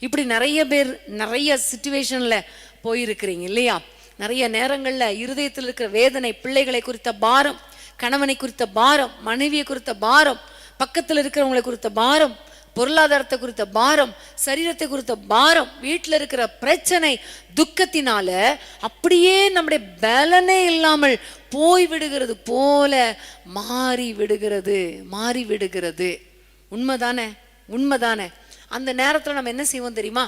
இப்படி நிறைய பேர் நிறைய சிச்சுவேஷன்ல போயிருக்கிறீங்க இல்லையா. நிறைய நேரங்கள்ல இருதயத்தில் இருக்கிற வேதனை, பிள்ளைகளை குறித்த பாரம், கணவனை குறித்த பாரம், மனைவியை குறித்த பாரம், பக்கத்துல இருக்கிறவங்களை குறித்த பாரம், பொருளாதாரத்தை குறித்த பாரம், சரீரத்தை குறித்த பாரம், வீட்டில் இருக்கிற பிரச்சனை, துக்கத்தினால அப்படியே நம்முடைய பலனே இல்லாமல் போய் விடுகிறது போல மாறி விடுகிறது. உண்மைதானே. அந்த நேரத்தில் நம்ம என்ன செய்வோம் தெரியுமா?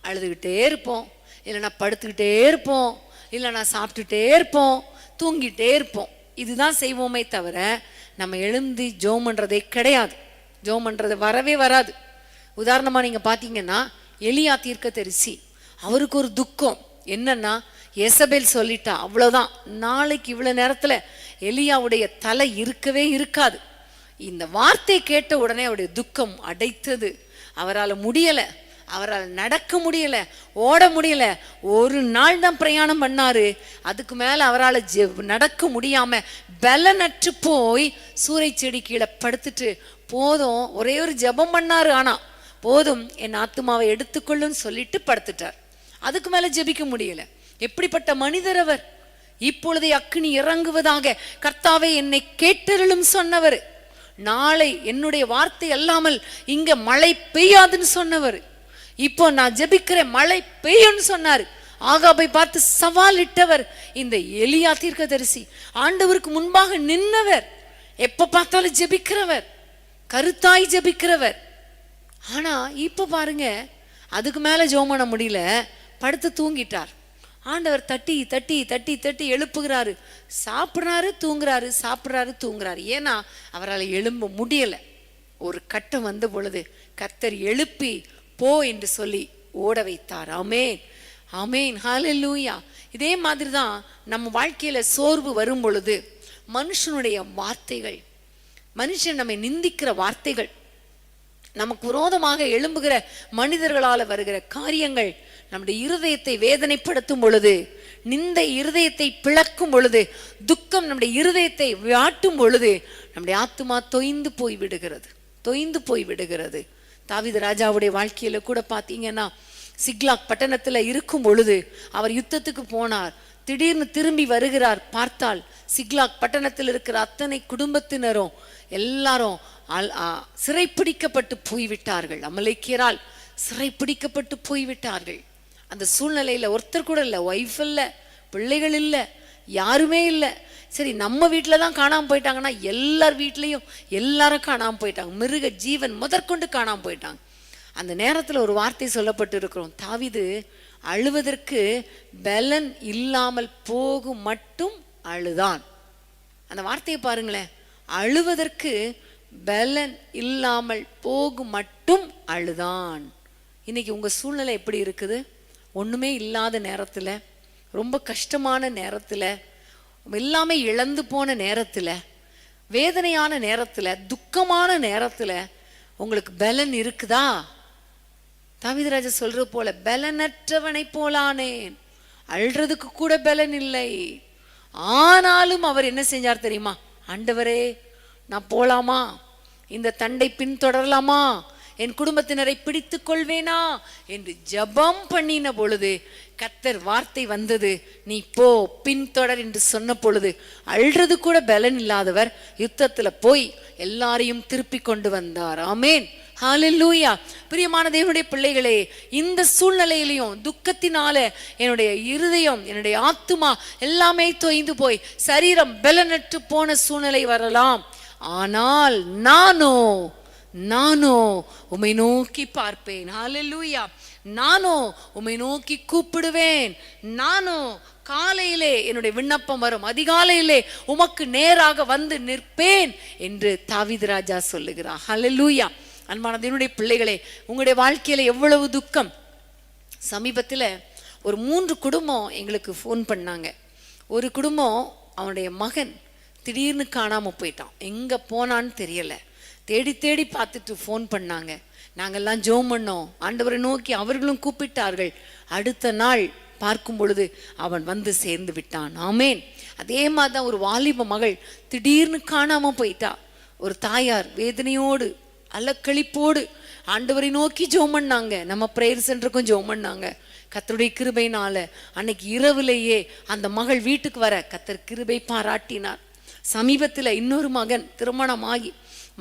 அழுதுகிட்டே இருப்போம், இல்லைன்னா படுத்துக்கிட்டே இருப்போம், இல்லைன்னா சாப்பிட்டுட்டே இருப்போம், தூங்கிட்டே இருப்போம். இதுதான் செய்வோமே தவிர நம்ம எழுந்து ஜெபம் பண்றதே கிடையாது. ஜெபம் பண்றது வரவே வராது. உதாரணமா நீங்க பாத்தீங்கன்னா, எலியா தீர்க்கதரிசி, அவருக்கு ஒரு துக்கம் என்னன்னா, எசபேல் சொல்லிட்டா, அவ்வளவுதான், நாளைக்கு இவ்வளவு நேரத்துல எலியாவுடைய தலை இருக்கவே இருக்காது. இந்த வார்த்தை கேட்ட உடனே அவருடைய துக்கம் அடைத்தது. அவரால் முடியல, அவரால் நடக்க முடியல, ஓட முடியல. ஒரு நாள் தான் பிரயாணம் பண்ணாரு. அதுக்கு மேல அவரால் நடக்க முடியாம பலனற்று போய் சூறை செடி கீழே படுத்துட்டு, போதும், ஒரே ஒரு ஜெபம் பண்ணாரு, ஆனா போதும், என் ஆத்துமாவை எடுத்துக்கொள்ளுன்னு சொல்லிட்டு படுத்துட்டார். அதுக்கு மேல ஜெபிக்க முடியல. எப்படிப்பட்ட மனிதர் அவர்! இப்பொழுதே அக்கினி இறங்குவதாக கர்த்தாவே என்னை கேட்டருளும் சொன்னவர், நாளை என்னுடைய வார்த்தை அல்லாமல் இங்க மழை பெய்யாதுன்னு சொன்னவர், இப்போ நான் ஜெபிக்கிறேன் மழை பெய்யும்னு சொன்னாரு. ஆகாபை பார்த்து சவாலிட்டவர் இந்த எலியா தீர்க்கதரிசி. ஆண்டவருக்கு முன்பாக நின்னவர், எப்ப பார்த்தாலும் ஜெபிக்கிறவர், கருத்தாய் ஜெபிக்கிறவர். ஆனா இப்ப பாருங்க, அதுக்கு மேல ஜெபம் பண்ண முடியல, படுத்து தூங்கிட்டார். ஆண்டவர் தட்டி தட்டி தட்டி தட்டி எழுப்புகிறாரு. சாப்பிட்றாரு தூங்குறாரு, சாப்பிட்றாரு தூங்குறாரு. ஏன்னா அவரால் எழும்ப முடியல. ஒரு கட்டம் வந்த பொழுது கர்த்தர் எழுப்பி போ என்று சொல்லி ஓட வைத்தார். ஆமேன், ஆமேன், ஹல்லேலூயா. இதே மாதிரி தான் நம்ம வாழ்க்கையில சோர்வு வரும் பொழுது மனுஷனுடைய வார்த்தைகள், மனுஷன் நம்மை நிந்திக்கிற வார்த்தைகள், நமக்கு விரோதமாக எழும்புகிற மனிதர்களால் வருகிற காரியங்கள் நம்முடைய இருதயத்தை வேதனைப்படுத்தும் பொழுது, நிந்தை இருதயத்தை பிளக்கும் பொழுது, துக்கம் நம்முடைய இருதயத்தை வாட்டும் பொழுது நம்முடைய ஆத்துமா தொய்ந்து போய் விடுகிறது, தொய்ந்து போய் விடுகிறது. தாவீது ராஜாவுடைய வாழ்க்கையில கூட பார்த்தீங்கன்னா, சிக்லாக் பட்டணத்துல இருக்கும் பொழுது அவர் யுத்தத்துக்கு போனார். திடீர்னு திரும்பி வருகிறார். பார்த்தால் சிக்லாக் பட்டணத்தில் இருக்கிற அத்தனை குடும்பத்தினரும் எல்லாரும் சிறைப்பிடிக்கப்பட்டு போய்விட்டார்கள். அமலேக்கியரால் சிறைப்பிடிக்கப்பட்டு போய்விட்டார்கள். அந்த சூழ்நிலையில ஒருத்தர் கூட இல்லை, ஒய்ஃப் இல்லை, பிள்ளைகள் இல்லை, யாருமே இல்லை. சரி, நம்ம வீட்டில தான் காணாமல் போயிட்டாங்கன்னா எல்லார் வீட்லேயும் எல்லாரும் காணாமல் போயிட்டாங்க. மிருக ஜீவன் முதற்கொண்டு காணாமல் போயிட்டாங்க. அந்த நேரத்தில் ஒரு வார்த்தை சொல்லப்பட்டு இருக்கிறோம், தாவீது அழுவதற்கு பலன் இல்லாமல் போகும் மட்டும் அழுதான். அந்த வார்த்தையை பாருங்களேன், அழுவதற்கு பலன் இல்லாமல் போகும் மட்டும் அழுதான். இன்னைக்கு உங்க சூழ்நிலை எப்படி இருக்குது? ஒண்ணுமே இல்லாத நேரத்துல, ரொம்ப கஷ்டமான நேரத்துல, எல்லாமே இழந்து போன நேரத்துல, வேதனையான நேரத்துல, துக்கமான நேரத்துல உங்களுக்கு பலன் இருக்குதா? தாவீது ராஜா சொல்றது போல, பலனற்றவனை போலானேன், அழுறதுக்கு கூட பலன் இல்லை. ஆனாலும் அவர் என்ன செஞ்சார் தெரியுமா? ஆண்டவரே, நான் போலாமா? இந்த தண்டை பின்தொடரலாமா? என் குடும்பத்தினரை பிடித்துக் கொள்வேனா என்று ஜெபம் பண்ணின பொழுது கர்த்தர் வார்த்தை வந்தது, நீ போ, பின்தொடர் என்று சொன்ன பொழுது அழுறது கூட பலன் இல்லாதவர் யுத்தத்துல போய் எல்லாரையும் திருப்பி கொண்டு வந்தார். ஆமேன், ஹல்லேலூயா. பிரியமான தேவனுடைய பிள்ளைகளே, இந்த சூழ்நிலையிலையும் துக்கத்தினால என்னுடைய இருதயம், என்னுடைய ஆத்துமா எல்லாமே தொய்ந்து போய் சரீரம் பலனற்று போன சூழ்நிலை வரலாம். ஆனால் நானோ உம்மை நோக்கி பார்ப்பேன். ஹல்லேலூயா. நானோ உம்மை நோக்கி கூப்பிடுவேன். நானோ காலையிலே என்னுடைய விண்ணப்பம் வரும், அதிகாலையிலே உமக்கு நேராக வந்து நிற்பேன் என்று தாவீது ராஜா சொல்லுகிறார். ஹல்லேலூயா. அன்பான தேவனுடைய பிள்ளைகளே, உங்களுடைய வாழ்க்கையில எவ்வளவு துக்கம். சமீபத்தில் ஒரு 3 குடும்பம் எங்களுக்கு ஃபோன் பண்ணாங்க. ஒரு குடும்பம், அவனுடைய மகன் திடீர்னு காணாமல் போயிட்டான், எங்கே போனான்னு தெரியலை. தேடி தேடி பார்த்துட்டு ஃபோன் பண்ணாங்க. நாங்கள்லாம் ஜெபம் பண்ணோம், ஆண்டவரை நோக்கி அவர்களும் கூப்பிட்டார்கள். அடுத்த நாள் பார்க்கும் பொழுது அவன் வந்து சேர்ந்து விட்டான். ஆமேன். அதே மாதிரி தான் ஒரு வாலிப மகள் திடீர்னு காணாமல் போயிட்டா. ஒரு தாயார் வேதனையோடு அலக்களிப்போடு ஆண்டவரை நோக்கி ஜெபம் பண்ணாங்க. நம்ம பிரேயர் சென்டருக்கும் ஜெபம் பண்ணாங்க. கர்த்தருடைய கிருபையினால அன்னைக்கு இரவுலேயே அந்த மகள் வீட்டுக்கு வர கர்த்தர் கிருபை பாராட்டினார். சமீபத்தில் இன்னொரு மகன் திருமணமாகி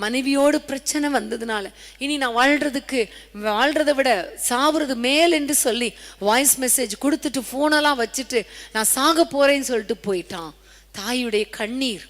மனைவியோடு பிரச்சனை வந்ததுனால, இனி நான் வாழ்றதை விட சாவுறது மேல் என்று சொல்லி வாய்ஸ் மெசேஜ் கொடுத்துட்டு ஃபோனெல்லாம் வச்சுட்டு நான் சாக போறேன்னு சொல்லிட்டு போயிட்டான். தாயுடைய கண்ணீர்,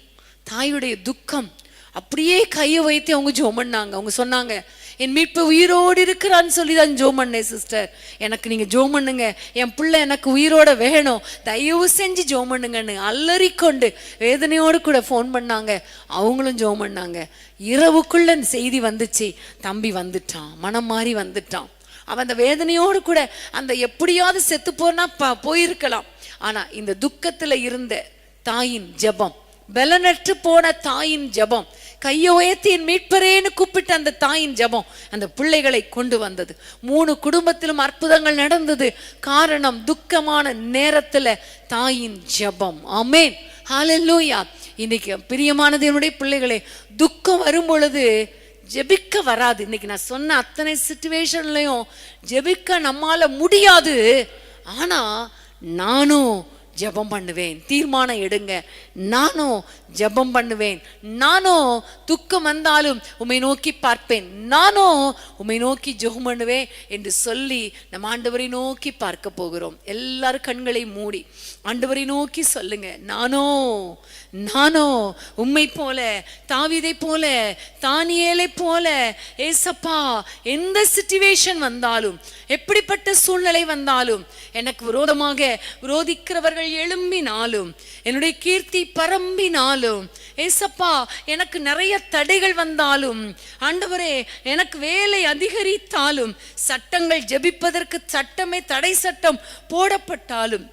தாயுடைய துக்கம் அப்படியே கையை வைத்து அவங்க ஜெபம் பண்ணாங்க. அவங்க சொன்னாங்க, என் மீட்பு உயிரோடு இருக்கிறான்னு சொல்லி தான் ஜெபம் பண்ணேன் சிஸ்டர், எனக்கு நீங்கள் ஜெபம் பண்ணுங்க, என் பிள்ளை எனக்கு உயிரோட வேணும், தயவு செஞ்சு ஜெபம் பண்ணுங்கன்னு அலறிக்கொண்டு வேதனையோடு கூட ஃபோன் பண்ணாங்க. அவங்களும் ஜெபம் பண்ணாங்க. இரவுக்குள்ள செய்தி வந்துச்சு, தம்பி வந்துட்டான், மனம் மாறி வந்துட்டான். அவன் அந்த வேதனையோடு கூட அந்த எப்படியாவது செத்து போனா போயிருக்கலாம். ஆனா இந்த துக்கத்துல இருந்த தாயின் ஜெபம், பலனற்று போன தாயின் ஜெபம், கையை உயர்த்தி என் மீட்பரேன்னு கூப்பிட்டு அந்த தாயின் ஜெபம் அந்த பிள்ளைகளை கொண்டு வந்தது. 3 குடும்பத்திலும் அற்புதங்கள் நடந்தது. காரணம், துக்கமான நேரத்துல தாயின் ஜெபம். ஆமேன், ஹல்லேலூயா. இன்னைக்கு பிரியமானது என்னுடைய பிள்ளைகளே, துக்கம் வரும் பொழுது ஜெபிக்க வராது. இன்னைக்கு நான் சொன்ன அத்தனை சிச்சுவேஷன்லையும் ஜெபிக்க நம்மால முடியாது. ஆனா ஜெபம் பண்ணுவேன். தீர்மானம் எடுங்க, நானும் ஜெபம் பண்ணுவேன். நானும் துக்கம் வந்தாலும் உம்மை நோக்கி பார்ப்பேன், நானும் உம்மை நோக்கி ஜெபம் பண்ணுவேன் என்று சொல்லி நம்ம ஆண்டவரை நோக்கி பார்க்க போகிறோம். எல்லாரும் கண்களை மூடி ஆண்டவரை நோக்கி சொல்லுங்க, நானோ உம்மை போல, தாவீதை போல, தானியேலை போல, ஏசப்பா எந்த சிச்சுவேஷன் வந்தாலும், எப்படிப்பட்ட சூழ்நிலை வந்தாலும், எனக்கு விரோதிக்கிறவர்கள் எழும்பினாலும், என்னுடைய கீர்த்தி பரம்பினாலும், ஏசப்பா எனக்கு நிறைய தடைகள் வந்தாலும், ஆண்டவரே எனக்கு வேலை அதிகரித்தாலும், சட்டங்கள் ஜெபிப்பதற்கு சட்டமே தடை சட்டம் போடப்பட்டாலும்,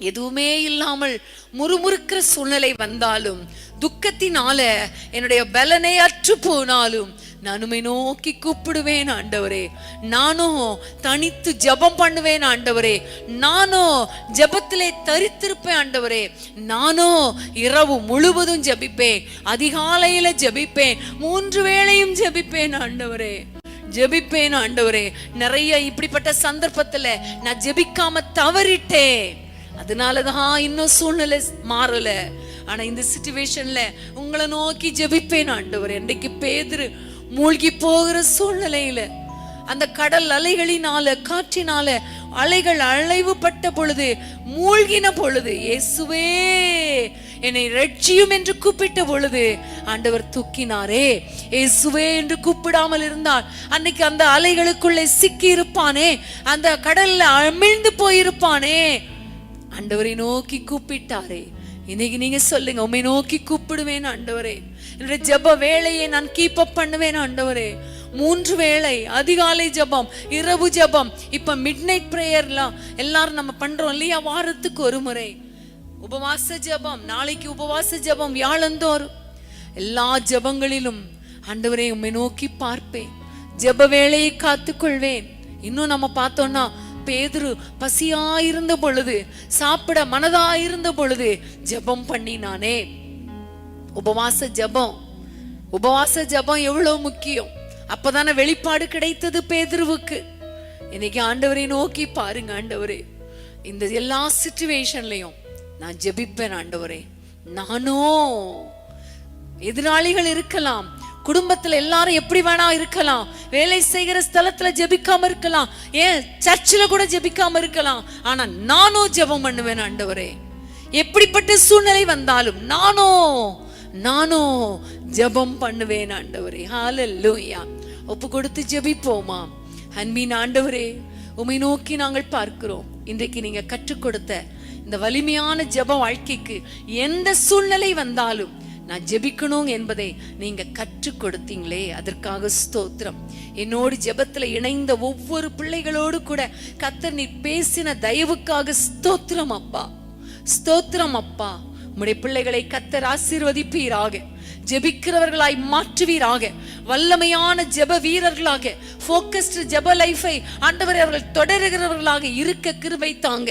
எதுவுமே இல்லாமல் முறுமுறுக்கிற சூழ்நிலை வந்தாலும், துக்கத்தினால என்னுடைய பலனை அற்று போனாலும், நான் உம்மை நோக்கி கூப்பிடுவேன் ஆண்டவரே. நானும் தனித்து ஜெபம் பண்ணுவேன் ஆண்டவரே. நானும் ஜெபத்திலே தரித்திருப்பேன் ஆண்டவரே. நானும் இரவு முழுவதும் ஜெபிப்பேன், அதிகாலையில ஜெபிப்பேன், 3 வேளையும் ஜெபிப்பேன் ஆண்டவரே, ஜெபிப்பேன் ஆண்டவரே. நிறைய இப்படிப்பட்ட சந்தர்ப்பத்துல நான் ஜெபிக்காம தவறிட்டேன், அதனாலதான் இன்னும் சூழ்நிலை மாறல. ஆனா இந்த சிச்சுவேஷன்ல உங்களை நோக்கி ஜெபிப்பேன் ஆண்டவரே. இன்றைக்கு பேதுரு மூழ்கி போகிற சூழ்நிலையில, அந்த கடல் அலைகளினால, காற்றினால அலைகள் அலைவுபட்ட பொழுது, மூழ்கின பொழுது, இயேசுவே என்னை ரட்சியும் என்று கூப்பிட்ட பொழுது ஆண்டவர் தூக்கினாரே. இயேசுவே என்று கூப்பிடாமல் இருந்தால் அன்னைக்கு அந்த அலைகளுக்குள்ளே சிக்கி இருப்பானே, அந்த கடல்ல அமிழ்ந்து போயிருப்பானே. ஆண்டவரை நோக்கி கூப்பிட்டாரே. இன்னைக்கு நீங்க சொல்லுங்க, உம்மை நோக்கி கூப்பிடுவேன் ஆண்டவரே. என்னுடைய ஜெப வேளையை நான் கீப் அப் பண்ணுவேன் ஆண்டவரே. 3 வேளை, அதிகாலை ஜெபம், இரவு ஜெபம், இப்ப மிட் நைட் பிரேயர்லாம் எல்லாரும் நம்ம பண்றோம் இல்லையா, வாரத்துக்கு ஒரு முறை உபவாச ஜெபம், நாளைக்கு உபவாச ஜெபம், வியாழந்தோறும் எல்லா ஜெபங்களிலும் ஆண்டவரே உம்மை நோக்கி பார்ப்பேன், ஜெப வேளையை காத்துக்கொள்வேன். இன்னும் நம்ம பார்த்தோம்னா பேதுரு பசியாயிருந்த பொழுது, சாப்பிட மனதாயிருந்த பொழுது ஜெபம் பண்ணினானே. உபவாச ஜெபம் எவ்வளவு முக்கியம். அப்பதானே வெளிப்பாடு கிடைத்தது பேதுருவுக்கு. இன்னைக்கு ஆண்டவரை நோக்கி பாருங்க, ஆண்டவரே இந்த எல்லா சிச்சுவேஷன்லயும் நான் ஜெபிப்பேன் ஆண்டவரே. நானும் எதிராளிகள் இருக்கலாம், குடும்பத்துல எல்லாரும் எப்படி வேணா இருக்கலாம், வேலை செய்கிற ஸ்தலத்துல ஜெபிக்காம இருக்கலாம், ஏன் சர்ச்சில் கூட ஜெபிக்காம இருக்கலாம், ஆனா நானும் ஜெபம் பண்ணுவேன் ஆண்டவரே. எப்படிப்பட்ட சூழ்நிலை வந்தாலும் நானும் ஜெபம் பண்ணுவேன் ஆண்டவரே. ஹல்லேலூயா. ஒப்பு கொடுத்து ஜெபிப்போமா. அன்பின் ஆண்டவரே, உம்மை நோக்கி நாங்கள் பார்க்கிறோம். இன்றைக்கு நீங்க கற்றுக் கொடுத்த இந்த வலிமையான ஜெப வாழ்க்கைக்கு எந்த சூழ்நிலை வந்தாலும் நான் ஜெபிக்கணும் என்பதை நீங்க கற்றுக் கொடுத்தீங்களே, அதற்காக ஸ்தோத்திரம். என்னோடு ஜெபத்துல இணைந்த ஒவ்வொரு பிள்ளைகளோடு கூட கர்த்தர் நீர் பேசின தயவுக்காக ஸ்தோத்திரம் அப்பா, ஸ்தோத்திரம் அப்பா. உம்முடைய பிள்ளைகளை கர்த்தர் ஆசீர்வதிப்பீராக, ஜெபிக்கிறவர்களாய் மாற்றுவீராக, வல்லமையான ஜெப வீரர்களாக, ஃபோக்கஸ்டு ஜெப லைஃபை ஆண்டவரே அவர்கள் தொடருகிறவர்களாக இருக்க கிருபை தாங்க.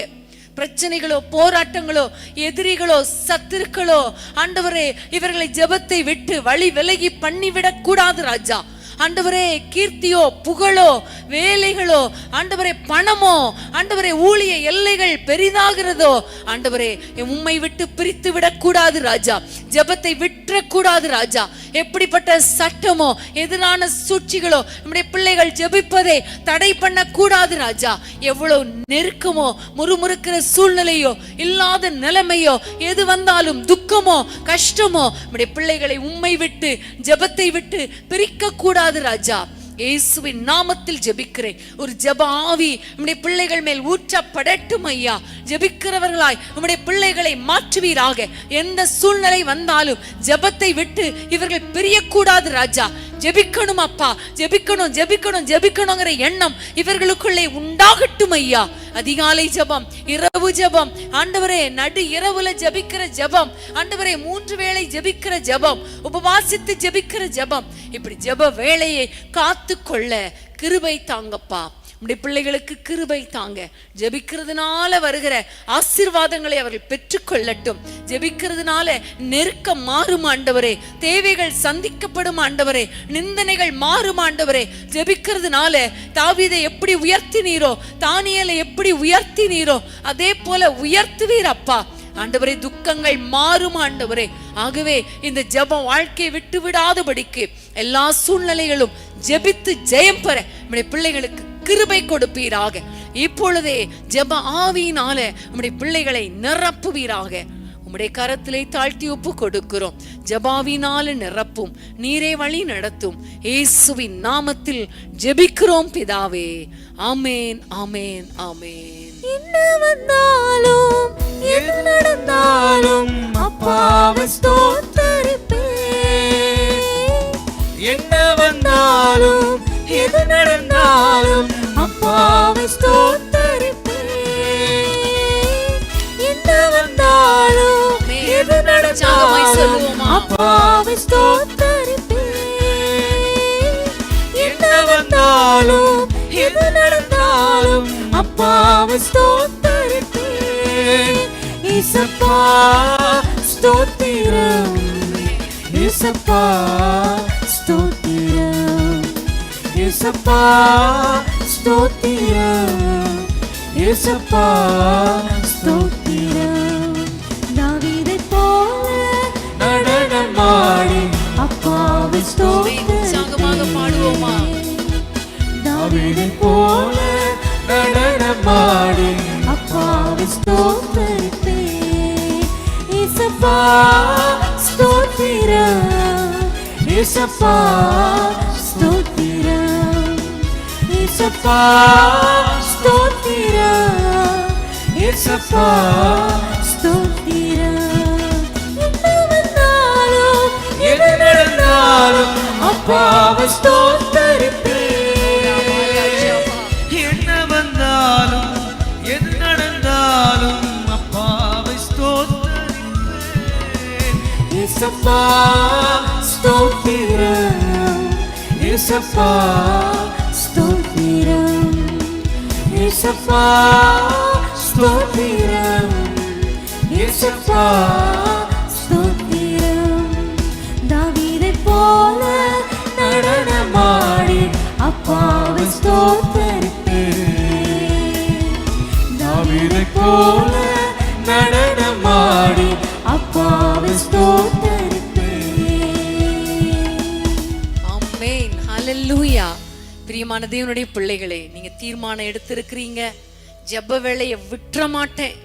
பிரச்சனைகளோ, போராட்டங்களோ, எதிரிகளோ, சத்துருக்களோ ஆண்டவரே இவர்களை ஜெபத்தை விட்டு வழி விலகி பண்ணிவிடக் கூடாது ராஜா. ஆண்டவரே கீர்த்தியோ, புகழோ, வேலைகளோ, ஆண்டவரே பணமோ, ஆண்டவரே ஊழிய எல்லைகள் பெரிதாகிறதோ, ஆண்டவரே உம்மை விட்டு பிரித்து விடக் கூடாது ராஜா. ஜெபத்தை விட்டுறக்கூடாது ராஜா. எப்படிப்பட்ட சட்டமோ, எதிரான சூழ்ச்சிகளோ நம்முடைய பிள்ளைகள் ஜெபிப்பதை தடை பண்ண கூடாது ராஜா. எவ்வளவு நெருக்கமோ, முறுமுறுக்கிற சூழ்நிலையோ, இல்லாத நிலைமையோ, எது வந்தாலும் துக்கமோ, கஷ்டமோ, நம்முடைய பிள்ளைகளை உம்மை விட்டு, ஜெபத்தை விட்டு பிரிக்க கூடாது ராஜா. இயேசுவின் நாமத்தில் ஜெபிக்கிறேன். ஒரு ஜெப ஆவி நம்முடைய பிள்ளைகள் மேல் ஊற்றப்படட்டும் ஐயா. ஜெபிக்கிறவர்களாய் நம்முடைய பிள்ளைகளை மாற்றுவீராக. எந்த சூழ்நிலை வந்தாலும் ஜெபத்தை விட்டு இவர்கள் பிரியக்கூடாது ராஜா. ஜெபிக்கணும் அப்பா, ஜெபிக்கணும் ஜெபிக்கணும் ஜெபிக்கணுங்கிற எண்ணம் இவர்களுக்குள்ளே உண்டாகட்டும் ஐயா. அதிகாலை ஜெபம், இரவு ஜெபம், ஆண்டவரே நடு இரவுல ஜெபிக்கிற ஜெபம், ஆண்டவரே 3 வேளை ஜெபிக்கிற ஜெபம், உபவாசித்து ஜெபிக்கிற ஜெபம், இப்படி ஜெப வேளையை காத்து கொள்ள கிருபை தாங்கப்பா. உம்முடைய பிள்ளைகளுக்கு கிருபை தாங்க. ஜெபிக்கிறதுனால வருகிற ஆசீர்வாதங்களை அவர்கள் பெற்றுக்கொள்ளட்டும். ஜெபிக்கிறதுனால நெருக்கம் மாறும் ஆண்டவரே, தேவைகள் சந்திக்கப்படும் ஆண்டவரே, நிந்தனைகள் மாறும் ஆண்டவரே. ஜெபிக்கிறதுனால தாவீதை எப்படி உயர்த்தினீரோ, தானியேலை எப்படி உயர்த்தினீரோ, அதே போல உயர்த்துவீர் அப்பா. ஆண்டவரே, துக்கங்கள் மாறும் ஆண்டவரே. ஆகவே இந்த ஜெபம் வாழ்க்கையை விட்டு விடாதபடிக்கு எல்லா சூழ்நிலைகளும் ஜெபித்து ஜெயம் பெற நம்முடைய பிள்ளைகளுக்கு கிருபை கொடுப்பீராக. இப்பொழுதே ஜெப ஆவியினால நம்முடைய பிள்ளைகளை நிரப்புவீராக. உம்முடைய கரத்திலே தாழ்த்தி ஒப்பு கொடுக்கிறோம். ஜெபாவினால நிரப்பும், நீரே வழி நடத்தும். இயேசுவின் நாமத்தில் ஜெபிக்கிறோம் பிதாவே. ஆமேன், ஆமேன், ஆமேன். என்ன வந்தாலும் எது நடந்தாலும் அப்பாவை ஸ்தோத்தரிப்பேன். என்ன வந்தாலும் எது நடந்தாலும் அப்பாவை ஸ்தோத்தரிப்பேன். என்ன வந்தாலும் எது நடந்தாலும் அப்பாவை ஸ்தோத்தரிப்பேன். என்ன வந்தாலும் எது நடந்தாலும் அப்பாவை ஸ்தோத்தரிப்பேன். இயேசப்பா ஸ்தோத்திரம், இயேசப்பா ஸ்தோத்திரம், இயேசப்பா ஸ்தோத்திரம், இயேசப்பா ஸ்தோத்திரம். தாவீதைப் போல நடனமாடி அப்பாவை உற்சாகமாக பாடுவோமா? தாவீதைப் போல நடனமாடி அப்பாவை ஸ்தோத்தரிப்பேன். இயேசப்பா ஸ்தோத்திரம், இயேசப்பா ஸ்தோத்திரம், இயேசப்பா ஸ்தோத்திரம், இயேசப்பா ஸ்தோத்திரம். என்ன வந்தாலும் எது நடந்தாலும் அப்பாவை ஸ்தோத்தரிப்பேன். என்ன வந்தாலும் எது நடந்தாலும் அப்பாவை ஸ்தோத்தரிப்பேன். இயேசப்பா ஸ்தோத்திரம், இயேசப்பா ஸ்தோத்திரம், இயேசப்பா ஸ்தோத்திரம், இயேசப்பா ஸ்தோத்திரம். தாவீதைப் போல நடனமாடி அப்பாவை ஸ்தோத்தரிப்பேன். தாவீதைப் போல நடனமாடி அப்பாவை ஸ்தோத்தரிப்பேன். ஆமென், ஹல்லேலூயா. பிரியமான தேவனுடைய பிள்ளைகளே, நீங்க தீர்மானம் எடுத்திருக்கிறீங்க. ஜெப வேளையை விட்டுற மாட்டேன்,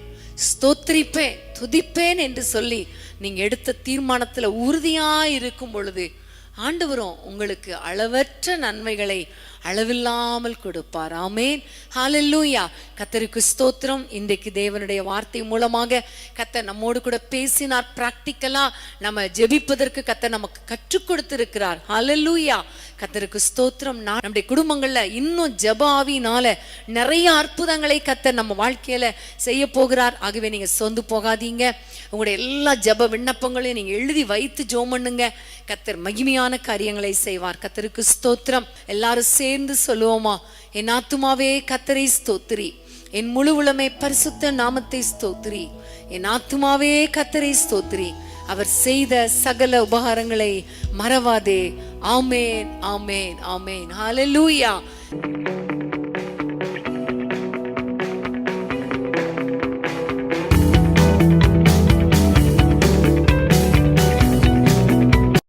ஸ்தோத்திரிப்பேன், துதிப்பேன் என்று சொல்லி நீங்க எடுத்த தீர்மானத்துல உறுதியா இருக்கும் பொழுது ஆண்டவரும் உங்களுக்கு அளவற்ற நன்மைகளை அளவில்லாமல் கொடுப்பார். ஆமேன், ஹல்லேலூயா. கர்த்தருக்கு ஸ்தோத்திரம். இன்றைக்கு தேவனுடைய வார்த்தை மூலமாக கர்த்தர் நம்மோடு கூட பேசினார். பிராக்டிக்கலா நம்ம ஜெபிப்பதற்கு கர்த்தர் நமக்கு கற்றுக் கொடுத்திருக்கிறார். ஹல்லேலூயா. கர்த்தருக்கு ஸ்தோத்திரம். நம்முடைய குடும்பங்கள்ல இன்னும் ஜெப ஆவியினால நிறைய அற்புதங்களை கர்த்தர் நம்ம வாழ்க்கையில செய்ய போகிறார். ஆகவே நீங்க சொந்து போகாதீங்க. உங்களுடைய எல்லா ஜெப விண்ணப்பங்களையும் நீங்க எழுதி வைத்து ஜெபம் பண்ணுங்க. கர்த்தர் மகிமையான காரியங்களை செய்வார். கர்த்தருக்கு ஸ்தோத்திரம். எல்லாரும் சேர்ந்து சொல்லுவோமா? என் ஆத்துமாவே கர்த்தரை ஸ்தோத்திரி, என் முழு உளமே பரிசுத்த நாமத்தை ஸ்தோத்திரி. என் ஆத்துமாவே கர்த்தரை ஸ்தோத்திரி, அவர் செய்த சகல உபகாரங்களை மறவாதே. ஆமேன், ஆமேன், ஆமேன். ஹல்லேலூயா.